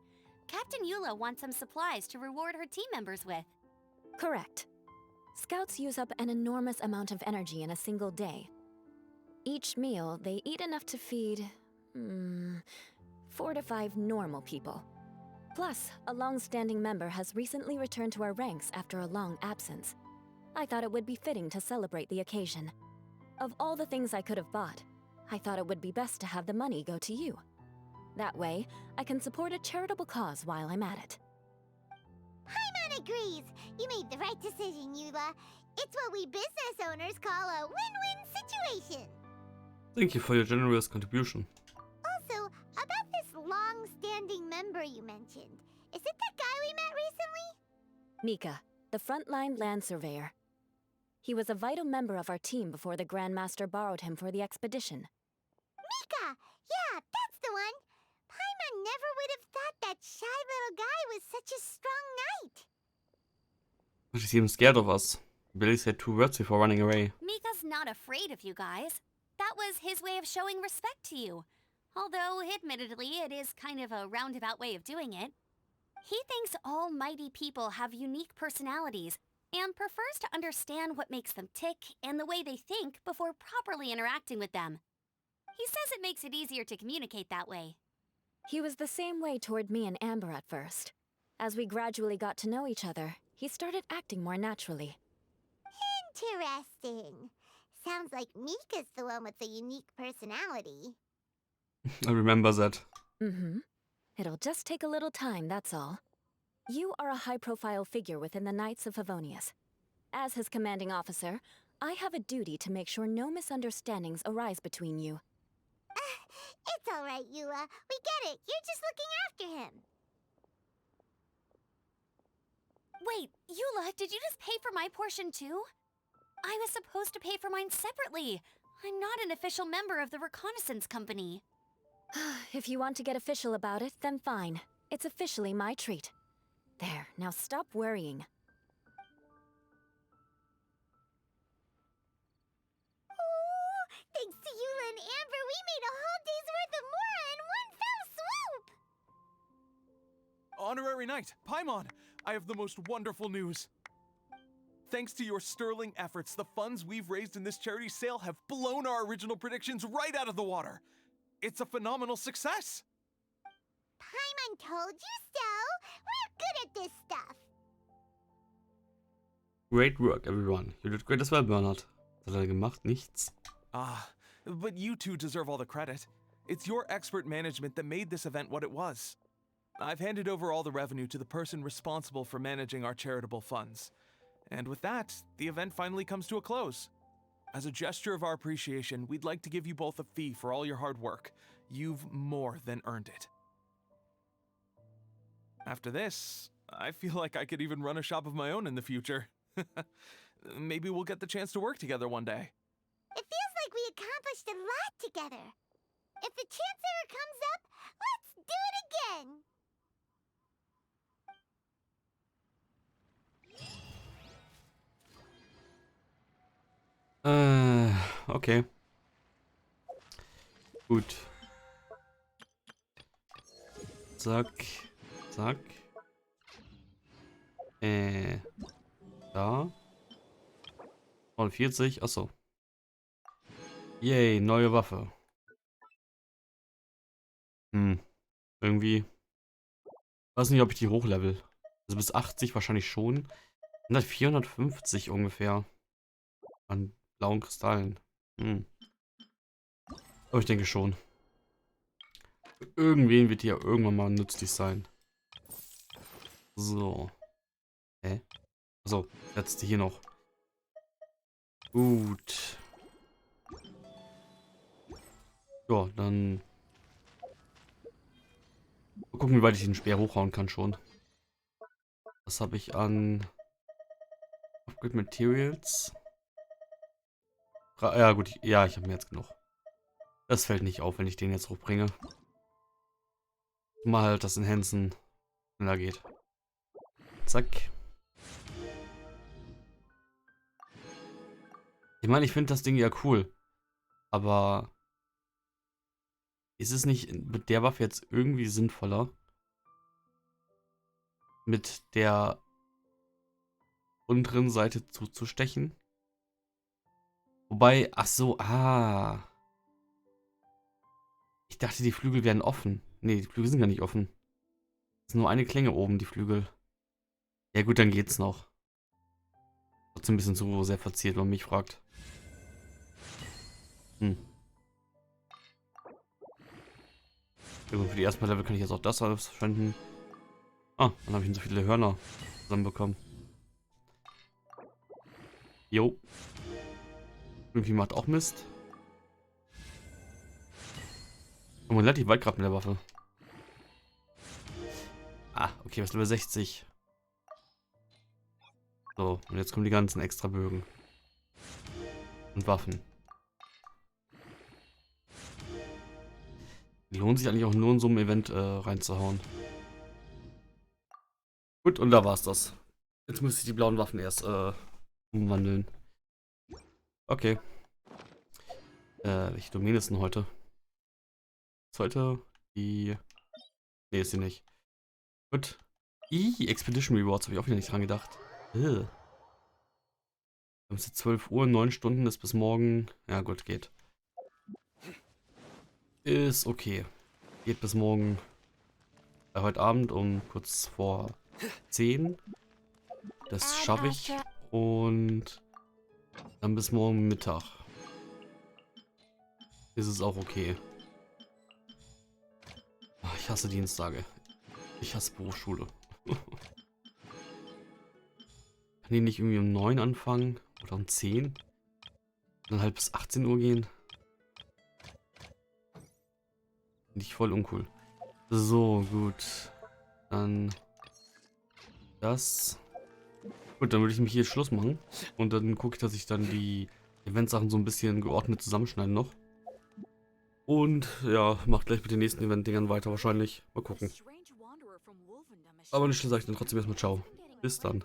Captain Eula wants some supplies to reward her team members with. Correct. Scouts use up an enormous amount of energy in a single day. Each meal, they eat enough to feed 4 to 5 normal people. Plus, a long-standing member has recently returned to our ranks after a long absence. I thought it would be fitting to celebrate the occasion. Of all the things I could have bought, I thought it would be best to have the money go to you. That way, I can support a charitable cause while I'm at it. Paimon agrees. You made the right decision, Eula. It's what we business owners call a win-win situation. Thank you for your generous contribution. Also, about this long-standing member you mentioned, is it that guy we met recently? Mika, the frontline land surveyor. He was a vital member of our team before the Grandmaster borrowed him for the expedition. Mika! Yeah, that's the one! Paimon never would have thought that shy little guy was such a strong knight. But he seems scared of us. He barely said 2 words before running away. Mika's not afraid of you guys. That was his way of showing respect to you. Although, admittedly, it is kind of a roundabout way of doing it. He thinks all mighty people have unique personalities and prefers to understand what makes them tick and the way they think before properly interacting with them. He says it makes it easier to communicate that way. He was the same way toward me and Amber at first. As we gradually got to know each other, he started acting more naturally. Interesting. Sounds like Mika's the one with the unique personality. I remember that. It'll just take a little time, that's all. You are a high-profile figure within the Knights of Favonius. As his commanding officer, I have a duty to make sure no misunderstandings arise between you. It's all right, Eula. We get it. You're just looking after him. Wait, Eula, did you just pay for my portion too? I was supposed to pay for mine separately. I'm not an official member of the reconnaissance company. If you want to get official about it, then fine. It's officially my treat. There, now stop worrying. Oh, thanks to Eula and Amber, we made a whole day's worth of Mora in one fell swoop! Honorary Knight, Paimon, I have the most wonderful news. Thanks to your sterling efforts, the funds we've raised in this charity sale have blown our original predictions right out of the water. It's a phenomenal success! Paimon told you so! We're good at this stuff! Great work, everyone. You did great as well, Bernard. Was hat er gemacht? Nichts. But you two deserve all the credit. It's your expert management that made this event what it was. I've handed over all the revenue to the person responsible for managing our charitable funds. And with that, the event finally comes to a close. As a gesture of our appreciation, we'd like to give you both a fee for all your hard work. You've more than earned it. After this, I feel like I could even run a shop of my own in the future. Maybe we'll get the chance to work together one day. It feels like we accomplished a lot together. If the chance ever comes up, let's do it again! Okay. Gut. Zack. Zack. Da. 49, achso. Yay, neue Waffe. Irgendwie. Weiß nicht, ob ich die hochlevel. Also bis 80 wahrscheinlich schon. 450 ungefähr. An blauen Kristallen. Aber ich denke schon. Für irgendwen wird die ja irgendwann mal nützlich sein. So. Hä? Achso, letzte hier noch. Gut. Ja, dann mal gucken, wie weit ich den Speer hochhauen kann schon. Was habe ich an Upgrade Materials? Ja gut, ja, ich habe mehr als genug. Das fällt nicht auf, wenn ich den jetzt hochbringe. Mal halt, dass in Hansen schneller geht. Zack. Ich meine, ich finde das Ding ja cool. Aber ist es nicht mit der Waffe jetzt irgendwie sinnvoller? Mit der unteren Seite zuzustechen? Wobei, ach so, ich dachte, die Flügel wären offen. Nee, die Flügel sind gar nicht offen. Es ist nur eine Klinge oben, die Flügel. Ja gut, dann geht's noch. Trotzdem ein bisschen zu sehr verziert, wenn man mich fragt. Für die ersten Level kann ich jetzt auch das alles verschwenden. Ah, dann habe ich so viele Hörner zusammenbekommen. Jo. Irgendwie macht auch Mist. Und relativ weit gerade mit der Waffe. Ah, okay, was Level 60. So, und jetzt kommen die ganzen extra Bögen. Und Waffen. Die lohnt sich eigentlich auch nur in so einem Event reinzuhauen. Gut, und da war's das. Jetzt müsste ich die blauen Waffen erst umwandeln. Okay. Welche Domäne ist denn heute? Ist heute die... Ne, ist sie nicht. Gut. Expedition Rewards, habe ich auch wieder nicht dran gedacht. Wir haben jetzt 12 Uhr, 9 Stunden ist bis morgen. Ja gut, geht. Ist okay. Geht bis morgen. Heute Abend um kurz vor 10. Das schaffe ich. Und dann bis morgen Mittag. Ist es auch okay. Ich hasse Dienstage. Ich hasse Berufsschule. Kann die nicht irgendwie um 9 anfangen? Oder um 10? Dann halt bis 18 Uhr gehen? Finde ich voll uncool. So, gut. Dann das. Gut, dann würde ich mich hier Schluss machen. Und dann gucke ich, dass ich dann die Eventsachen so ein bisschen geordnet zusammenschneide noch. Und ja, macht gleich mit den nächsten Event-Dingern weiter wahrscheinlich. Mal gucken. Aber nicht schlecht, sage ich dann trotzdem erstmal ciao. Bis dann.